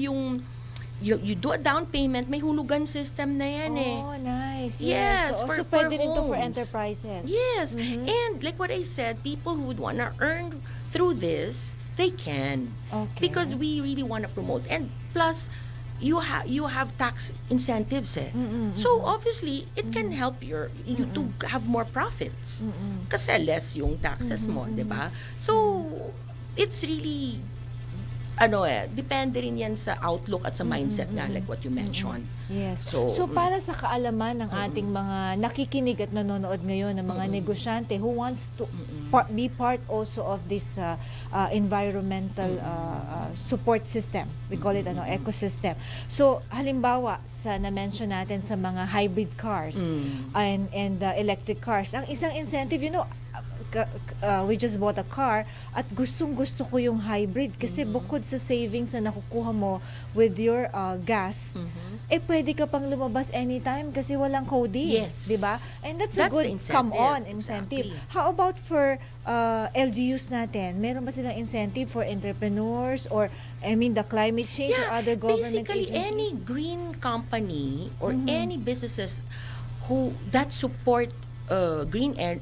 you do a down payment, may hulugan system na yan eh. Oh, nice. Yes, So, for pwede rin to for homes. enterprises. Yes, and like what I said, people who would wanna earn through this, they can. Okay. Because we really wanna promote. And plus, you have tax incentives eh. So obviously, it can help you to have more profits. Kasi less yung taxes mo, di ba? So, it's really depende rin yan sa outlook at sa mindset nga, like what you mentioned. Yes. So, So, para sa kaalaman ng ating mga nakikinig at nanonood ngayon ng mga negosyante who wants to be part also of this environmental support system. We call it ecosystem. So, halimbawa, sa na-mention natin sa mga hybrid cars and electric cars, ang isang incentive, we just bought a car at gustong-gusto ko yung hybrid kasi bukod sa savings na nakukuha mo with your gas, pwede ka pang lumabas anytime kasi walang coding. Yes. Diba? And that's The a good incentive. come-on incentive. Exactly. How about for LGUs natin? Meron ba silang incentive for entrepreneurs or, the climate change or other government basically, agencies? any green company or any businesses that support green and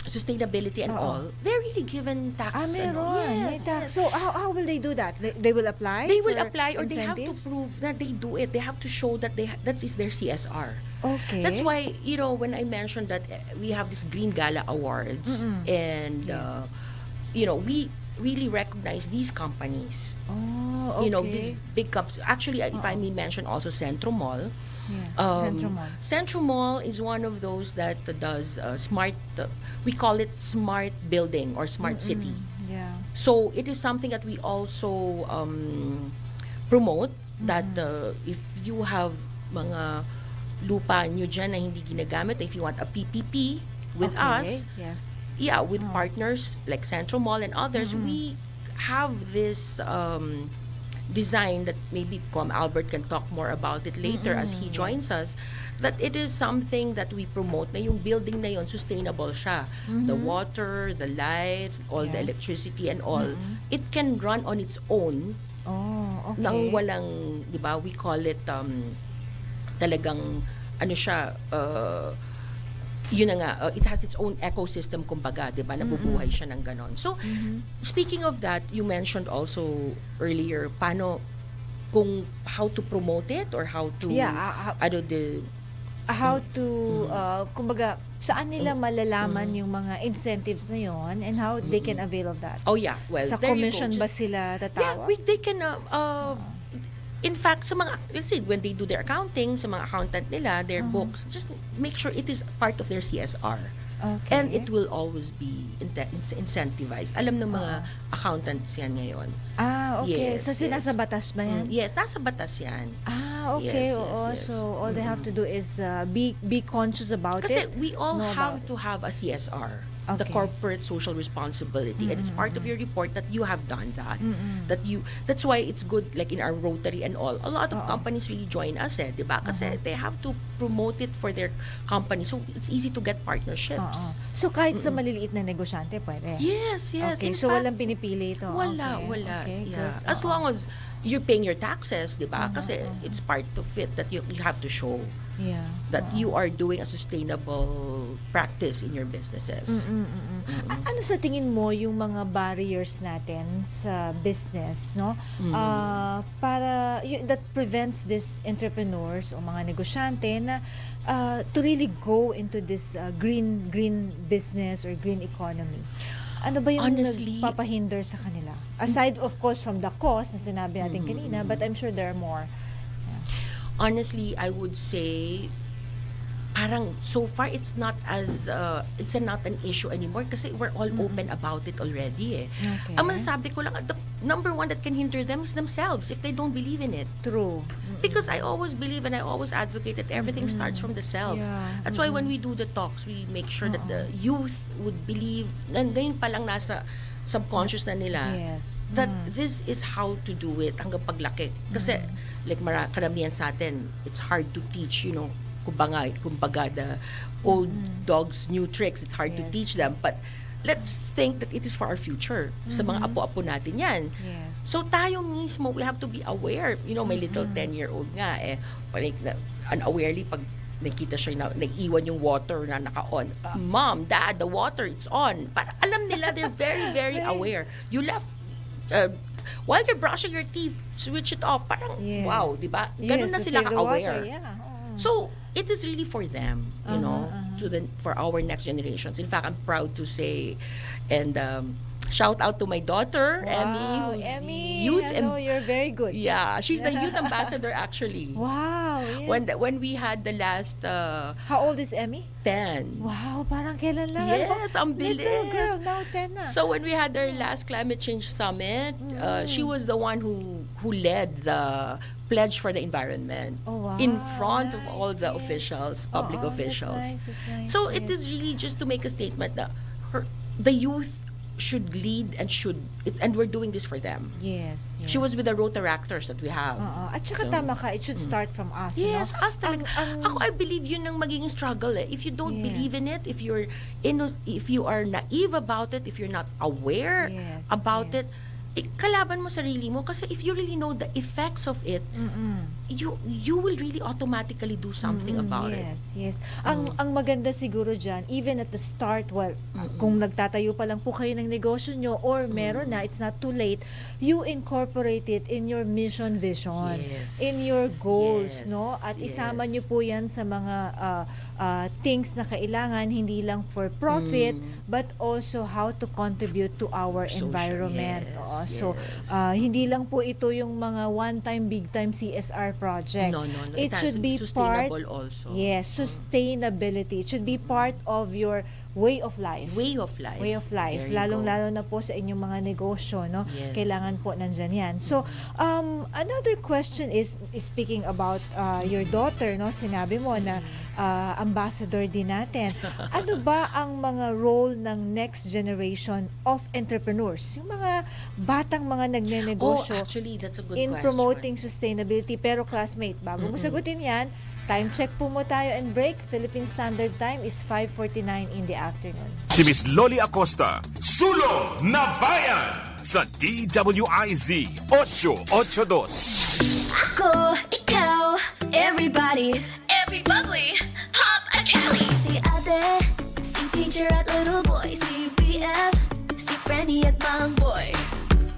sustainability and all, they're really given tax. Meron. May Yes, tax. yes. So, how will they do that? They will apply? They will for apply, or they have to incentives? prove that they do it. They have to show that that is their CSR. Okay. That's why, when I mentioned that we have this Green Gala Awards, and we really recognize these companies. Oh, okay. These big companies. Actually, if I may mention also Centro Mall. Centro Mall. Centro Mall is one of those that does smart, we call it smart building or smart city. Yeah. So it is something that we also promote, that if you have mga lupa nyo dyan na hindi ginagamit, if you want a PPP with us, Yes. with partners like Centro Mall and others, we have this design that maybe Albert can talk more about it later as he joins us, that it is something that we promote na yung building na yon sustainable siya. The water, the lights, all the electricity and all, it can run on its own. Oh, okay. Nang walang, di ba, we call it talagang yun na nga, it has its own ecosystem, kumbaga, di ba, nabubuhay siya ng ganon. So, speaking of that, you mentioned also earlier, how to promote it or how to, how to, kumbaga, saan nila malalaman yung mga incentives na yon and how they can avail of that? Oh yeah, well, sa there you go. commission ba sila tatawag? Yeah, they can, in fact, sa mga, let's say, when they do their accounting, sa mga accountant nila, their books, just make sure it is part of their CSR. Okay. And it will always be incentivized. Alam ng mga accountants yan ngayon. Okay. Yes, So, nasa batas ba yan? Yes, nasa batas yan. Okay. Yes, Oo. yes. So, all they have to do is be conscious about Kasi it. we all know have about to have a CSR, the Okay. corporate social responsibility, and it's part of your report that you have done that. That's why it's good, like in our Rotary and all. A lot of companies really join us, di ba? Kasi they have to promote it for their company, so it's easy to get partnerships. So, kahit sa maliliit na negosyante, pwede? Yes, yes. Okay. In So, fact, walang pinipili ito? Wala. Okay, Yeah. good. As long as you're paying your taxes, di ba? Kasi it's part of it that you have to show that you are doing a sustainable practice in your businesses. Ano sa tingin mo yung mga barriers natin sa business, no? That prevents these entrepreneurs o mga negosyante na to really go into this green business or green economy? Ano ba yung Honestly, nagpapahinder sa kanila? Aside, of course, from the cost na sinabi natin kanina, but I'm sure there are more. Honestly, I would say parang so far it's not an issue anymore kasi we're all open about it already eh. Okay. Ang masasabi ko lang, the number one that can hinder them is themselves if they don't believe in it. True. Because I always believe and I always advocate that everything starts from the self. Yeah. That's why when we do the talks, we make sure that the youth would believe, and ngayon pa lang nasa subconscious na nila, that this is how to do it hanggang paglaki. Kasi, like karamihan sa atin, it's hard to teach, kumbaga the old dogs new tricks, it's hard to teach them. But let's think that it is for our future. Sa mga apo-apo natin yan. Yes. So tayo mismo, we have to be aware. You know, my little 10-year-old nga, like, unawarely, pag nakita siya na naiiwan yung water na naka-on. Mom, Dad, the water, it's on. Para alam nila, they're very, very aware. You left, while you're brushing your teeth, switch it off. Parang, Yes. wow, di ba? Ganun na to sila save the ka-aware. water, yeah. So, it is really for them, you know, for our next generations. In fact, I'm proud to say, and shout out to my daughter, Emmy, who's Emmy, the youth hello, you're very good. Yeah, she's the youth ambassador actually. Wow, yes. When we had the last How old is Emmy? 10. Wow, parang kailan lang. Yes, ang bilis. Little girl, now 10 na. So when we had our last climate change summit, she was the one who led the pledge for the environment in front of all the officials, public officials. That's nice, So it is really just to make a statement that the youth should lead and we're doing this for them. Yes, yes. She was with the Rotaractors that we have. At saka tama ka, it should start from us. Yes, no? us talaga. Ako, I believe yun ang magiging struggle eh. If you don't believe in it, if you are naive about it, if you're not aware about it, kalaban mo sarili mo kasi if you really know the effects of it, you will really automatically do something about it. Yes, yes. Ang maganda siguro dyan, even at the start, kung nagtatayo pa lang po kayo ng negosyo nyo or meron na, it's not too late, you incorporate it in your mission vision, in your goals, no? At isama nyo po yan sa mga things na kailangan, hindi lang for profit, but also how to contribute to our environment. So, hindi lang po ito yung mga one-time, big-time CSR project. No. It should be part, sustainable also. yes, sustainability. It should be part of your way of life. Way of life. Way of life. There you Lalong-lalo na po sa inyong mga negosyo, no? Yes. Kailangan po nandyan yan. So, another question is speaking about your daughter, no? Sinabi mo na ambassador din natin. Ano ba ang mga role ng next generation of entrepreneurs? Yung mga batang mga nagnenegosyo actually, that's a good in question. promoting sustainability. Pero classmate, bago mo sagutin yan, time check po mo tayo and break. Philippine Standard Time is 5:49 in the afternoon. Si Miss Loli Acosta, Sulong na Bayan sa DWIZ 882. Ako, ikaw, everybody, every bubbly, pop a Kelly. Si ate, si teacher at little boy, si BF, si Frenny at mang boy.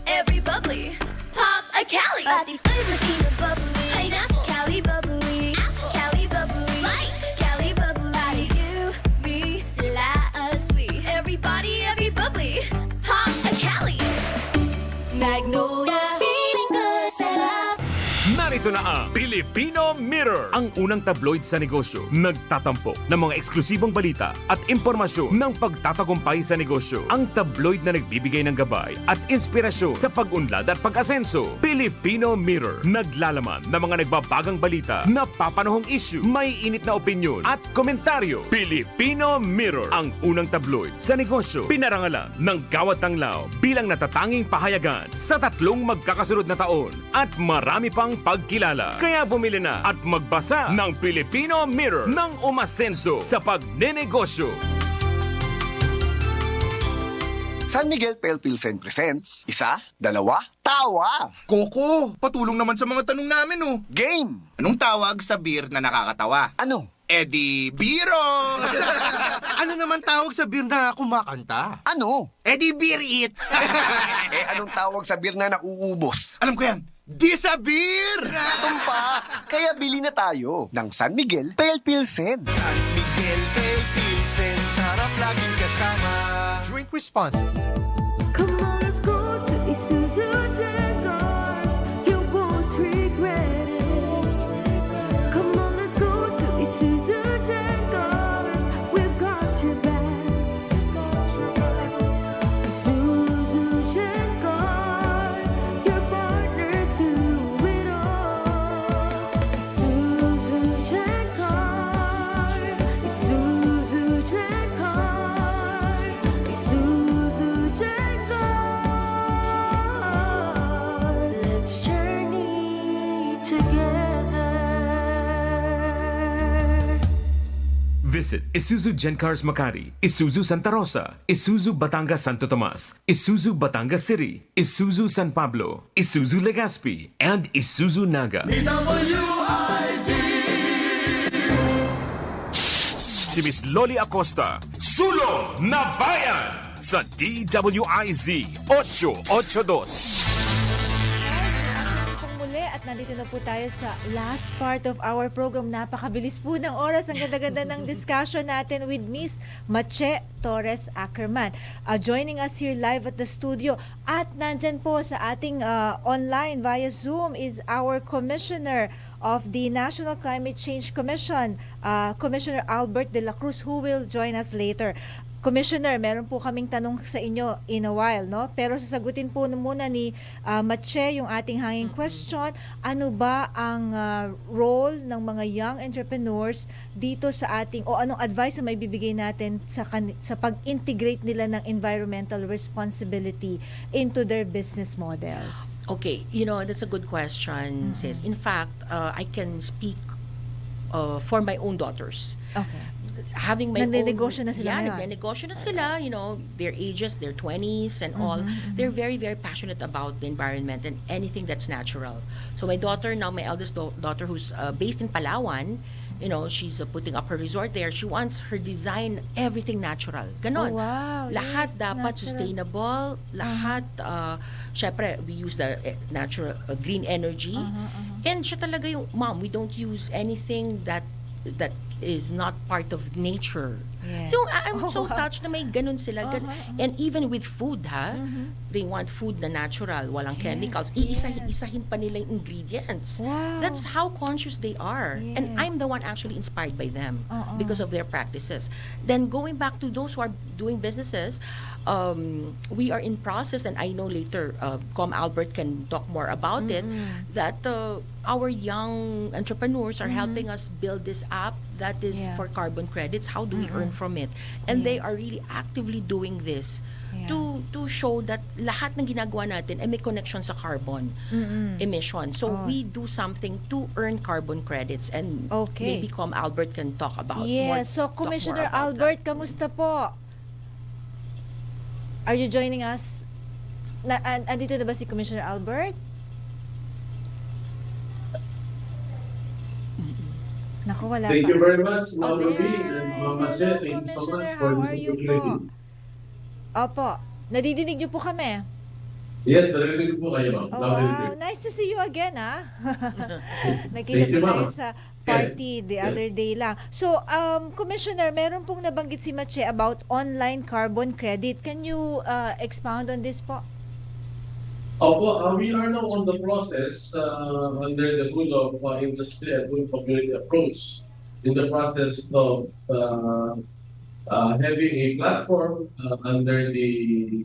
Every bubbly, pop a Kelly. Pati flavors keep it bubbly. Pineapple, Cali bubbly. Apple, Cali bubbly. Light, Cali bubbly. You, me, sila sweet. Everybody, every bubbly, pop a Kelly. Magnolia, feeling good, set up. Narito na ang Filipino Mirror, ang unang tabloid sa negosyo. Nagtatampok ng mga eksklusibong balita at impormasyon ng pagtatagumpay sa negosyo. Ang tabloid na nagbibigay ng gabay at inspirasyon sa pag-unlad at pag-asenso. Filipino Mirror, naglalaman ng mga nagbabagang balita, napapanahong issue, may init na opinyon at komentaryo. Filipino Mirror, ang unang tabloid sa negosyo. Pinarangalan ng Gawad Tanglaw bilang natatanging pahayagan sa 3 magkakasunod na taon at marami pang pagkilala. Kaya bumili na at magbasa ng Filipino Mirror ng umasenso sa pagnenegosyo. San Miguel Pale Pilsen presents 1, 2, tawa! Coco, patulong naman sa mga tanong namin oh. Game! Anong tawag sa beer na nakakatawa? Ano? Eddie Biro! Ano naman tawag sa beer na kumakanta? Ano? Eddie Beer It! Anong tawag sa beer na nauubos? Alam ko yan. Disabir! Tumpak! Kaya bili na tayo ng San Miguel Pale Pilsen. San Miguel Pale Pilsen, sarap laging kasama. Drink responsibly. Come on, let's go to Isuzu Jaguars. You won't regret it. Come on, let's go to Isuzu Jaguars. We've got your back. Isuzu Jaguars, your partner through it all. Isuzu Jaguars, Isuzu Jaguars, Isuzu Jaguars. Visit Isuzu Gencars Makati, Isuzu Santa Rosa, Isuzu Batangas Santo Tomas, Isuzu Batangas City, Isuzu San Pablo, Isuzu Legazpi, and Isuzu Naga. Si Miss Loli Acosta, Sulong na Bayan sa DWIZ 882. Muli at nandito na po tayo sa last part of our program. Napakabilis po ng oras. Ang ganda-ganda ng discussion natin with Miss Mache Torres Ackerman. Joining us here live at the studio. At nandyan po sa ating online via Zoom is our Commissioner of the National Climate Change Commission, Commissioner Albert de la Cruz, who will join us later. Commissioner, meron po kaming tanong sa inyo in a while, no? Pero sasagutin po muna ni Mache yung ating hanging question. Ano ba ang role ng mga young entrepreneurs dito sa ating, o anong advice na may bibigay natin sa pag-integrate nila ng environmental responsibility into their business models? Okay, that's a good question, sis. In fact, I can speak for my own daughters. Okay. Having my Nagde-negosyo na sila ngayon. nagde-negosyo na sila, their ages, their 20s and all. They're very, very passionate about the environment and anything that's natural. So my daughter now, my eldest daughter who's based in Palawan, she's putting up her resort there. She wants her design, everything natural. Ganon. Oh, wow. Lahat Yes, dapat natural. sustainable. Lahat, syempre, we use the natural green energy. And siya talaga yung, Mom, we don't use anything that is not part of nature. Yes. I'm so touched na may ganun sila. And even with food, they want food na natural, walang chemicals. Iisa-isahin pa nila yung ingredients. Wow. That's how conscious they are. Yes. And I'm the one actually inspired by them because of their practices. Then going back to those who are doing businesses, we are in process, and I know later Com Albert can talk more about it, that our young entrepreneurs are helping us build this app that is for carbon credits. How do we earn from it? And they are really actively doing this to show that lahat ng ginagawa natin ay may connection sa carbon emission. So we do something to earn carbon credits, and maybe Com Albert can talk about more. So Commissioner Albert, kamusta po? Are you joining us? Andito na ba si Commissioner Albert? Naku, wala Thank pa. you very much, Ma'am Ruby and Ma'am Mache. Thank you so much for this opportunity. Opo. Nadidinig niyo po kami? Yes, narinig po kayo, Ma'am. Oh, Loud and wow. clear. Nice to see you again, ah. Nakita Thank you, po tayo Ma'am. sa party the Yeah. other day lang. So, Commissioner, meron pong nabanggit si Mache about online carbon credit. Can you expound on this po? Opo, we are now on the process under the good of industry and good community approach in the process of having a platform under the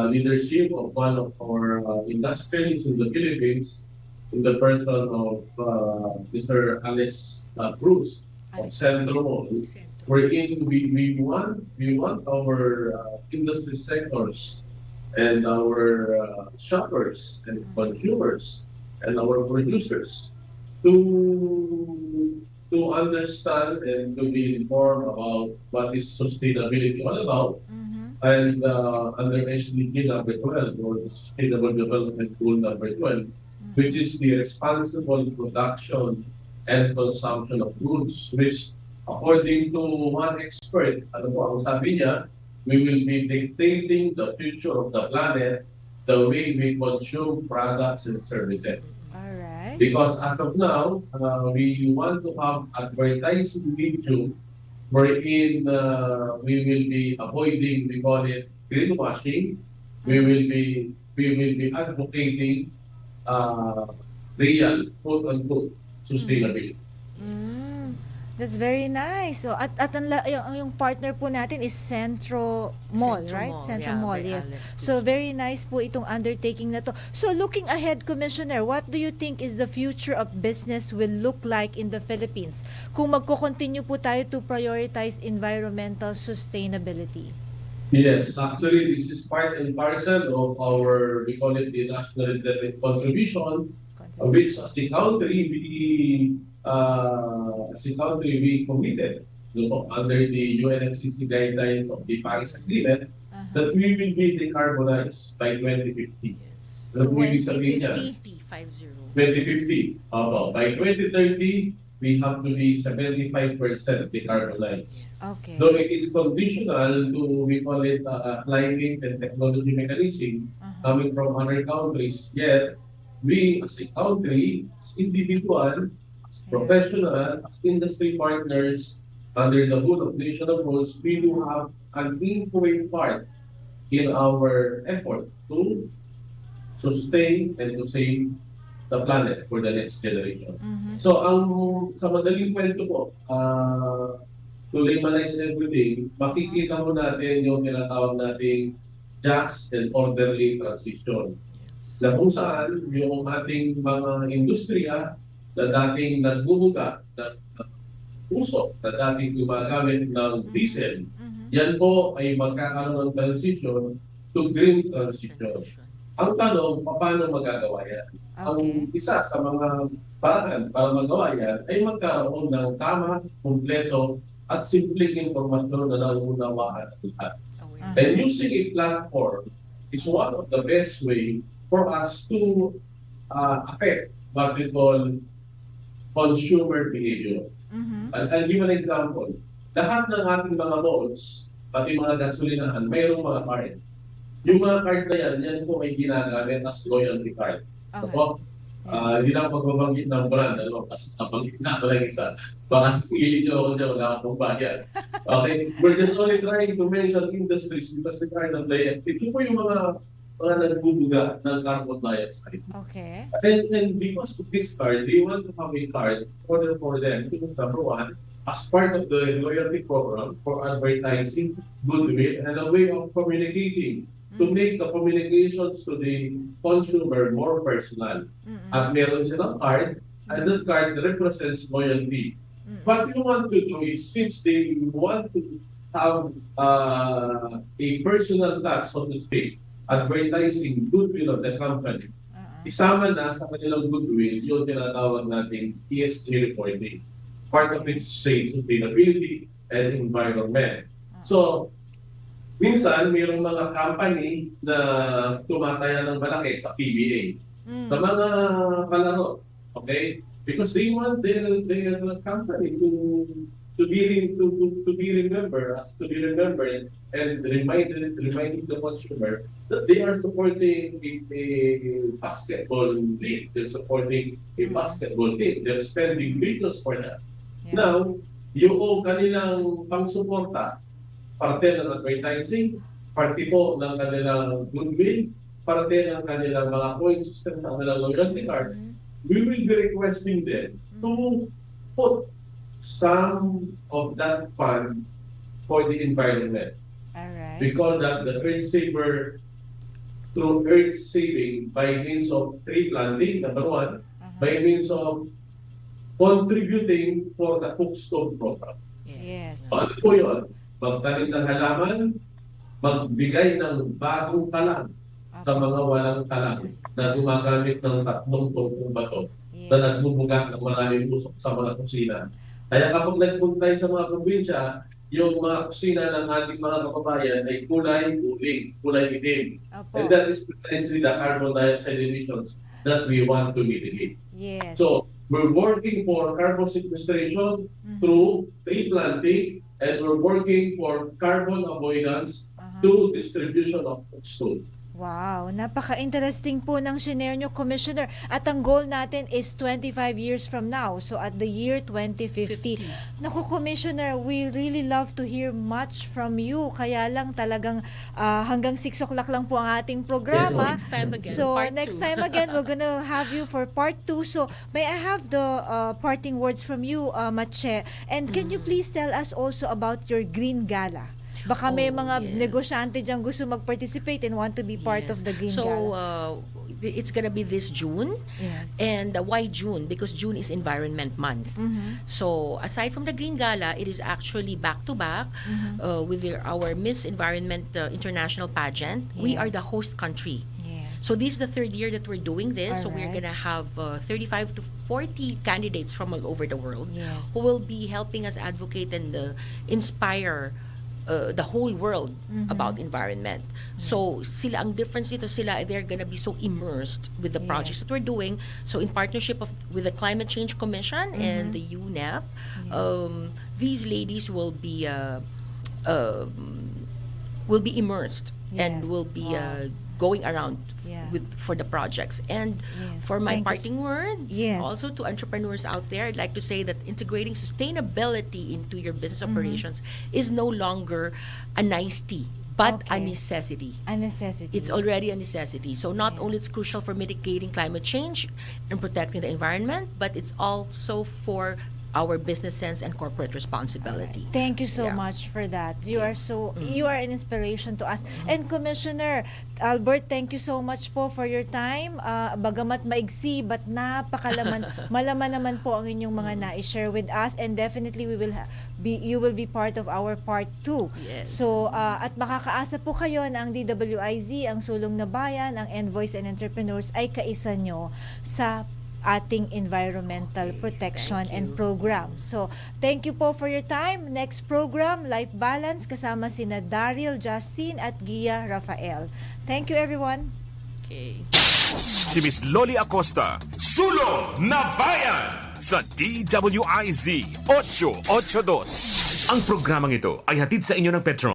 leadership of one of our industries in the Philippines, in the person of Mr. Alex Cruz of Centro Mall, wherein we want our industry sectors and our shoppers and consumers and our producers to understand and to be informed about what is sustainability all about. And under SDG number 12, or the Sustainable Development Goal number 12, which is the responsible production and consumption of goods, which according to one expert, ano po ang sabi niya, we will be dictating the future of the planet the way we consume products and services. Alright. Because as of now, we want to have advertising medium wherein we will be avoiding, we call it greenwashing. We will be advocating real, quote-unquote, sustainability. That's very nice. So at yung partner po natin is Centro Mall, Centro right? Mall, Centro yeah, Mall, by yes. Alex Cruz. So very nice po itong undertaking na to. So looking ahead, Commissioner, what do you think is the future of business will look like in the Philippines kung magko-continue po tayo to prioritize environmental sustainability? Yes, actually, this is part and parcel of our, we call it the national debt contribution, which as a country, we committed under the UNFCCC guidelines of the Paris Agreement that we will be decarbonized by 2050. Ano po ibig sabihin niya? 2050. By 2030, we have to be 75% decarbonized. Okay. So it is conditional to, we call it climate and technology mechanism coming from other countries. Yet, we as a country, as individual, as professional, as industry partners, under the hood of national goals, we do have an important part in our effort to sustain and to save the planet for the next generation. So, sa madaling kwento po, to laymanize everything, makikita mo natin yung tinatawag nating just and orderly transition. Na kung saan yung ating mga industriya na dating nagbubuga ng usok, na dating gumagamit ng diesel, yan po ay magkakaroon ng transition to green transition. Ang tanong, paano magagawa yan? Ang isa sa mga paraan para magawa yan ay magkaroon ng tama, kumpleto, at simpleng informasyon na nauunawaan ng lahat. And using a platform is one of the best way for us to affect what we call consumer behavior. I'll give an example. Lahat ng ating mga malls, pati mga gasolinahan, mayroong mga card. Yung mga card na yan po ay ginagamit as loyalty card. Okay. Hindi lang pagbabanggit ng brand, kasi nabanggit na ako lang isa. Baka spili nyo ako dyan, wala akong bayad. Okay? We're just only trying to mention industries because these are not the... Ito po yung mga nagbubuga ng carbon dioxide. Okay. And because of this card, they want to have a card for them to, number one, as part of the loyalty program for advertising goodwill and a way of communicating to make the communications to the consumer more personal. At meron silang card, and that card represents loyalty. What you want to do is, since they want to have a personal touch, so to speak, advertising goodwill of the company, isama na sa kanilang goodwill yung tinatawag nating ESG reporting. Part of it is sustainability and environment. So, minsan, mayroong mga company na tumataya ng malaki sa PBA. Sa mga kalaro, okay? Because they want their company to be remembered and reminding the consumer that they are supporting a basketball league, they're supporting a basketball team, they're spending billions for that. Now, yung kanilang pang-suporta, parte ng advertising, parte po ng kanilang goodwill, parte ng kanilang mga point system sa kanilang loyalty card, we will be requesting them to put some of that fund for the environment. Alright. We call that the Earth Saver through Earth Saving by means of tree planting, number one, by means of contributing for the cook stove program. Yes. Ano po yun? Magtanim ng halaman, magbigay ng bagong talang sa mga walang talang na gumagamit ng 3 tungkong bato na nagbubuga ng maraming usok sa mga kusina. Kaya kapag nagpunta tayo sa mga probinsya, yung mga kusina ng ating mga kababayan ay kulay uling, kulay itim. And that is precisely the carbon dioxide emissions that we want to mitigate. Yes. So, we're working for carbon sequestration through tree planting, and we're working for carbon avoidance through distribution of stone. Wow, napaka-interesting po ng shinare nyo, Commissioner. At ang goal natin is 25 years from now. So at the year 2050. Naku, Commissioner, we really love to hear much from you. Kaya lang talagang hanggang 6 o'clock lang po ang ating programa. Next time again, So part next 2. time again, we're gonna have you for part 2. So may I have the parting words from you, Mache? And can you please tell us also about your Green Gala? Baka may mga negosyante dyan gusto mag-participate and want to be part of the Green Gala. It's gonna be this June. Yes. And why June? Because June is Environment Month. So aside from the Green Gala, it is actually back-to-back with our Miss Environment International Pageant. We are the host country. So this is the third year that we're doing this. So we're Alright. gonna have 35 to 40 candidates from all over the world Yes. who will be helping us advocate and inspire the whole world about environment. So sila, ang difference dito, they're gonna be so immersed with the projects that we're doing. So in partnership with the Climate Change Commission and the UNEP, these ladies will be immersed and Yes. will be going around Yeah. for the projects. And Yes. for my Thank you parting words, Yes. also to entrepreneurs out there, I'd like to say that integrating sustainability into your business operations is no longer a nice tea, but a Okay. necessity. A necessity. It's already a necessity. So not only it's crucial for mitigating climate change and protecting the environment, but it's also for our business sense and corporate responsibility. Thank you so Yeah. much for that. You are you are an inspiration to us. And Commissioner Albert, thank you so much po for your time. Bagamat maigsi but malaman naman po ang inyong mga na-share with us, and definitely you will be part of our part 2. Yes. So at makakaasa po kayo na ang DWIZ, ang Sulong na Bayan, ang Envoys and Entrepreneurs ay kaisa nyo sa ating environmental protection and program. So, thank you po for your time. Next program, Life Balance, kasama sina Daryl, Justin at Gia Rafael. Thank you, everyone. Okay. Si Miss Loli Acosta, Sulong na Bayan sa DWIZ 882. Ang programang ito ay hatid sa inyo ng Petron.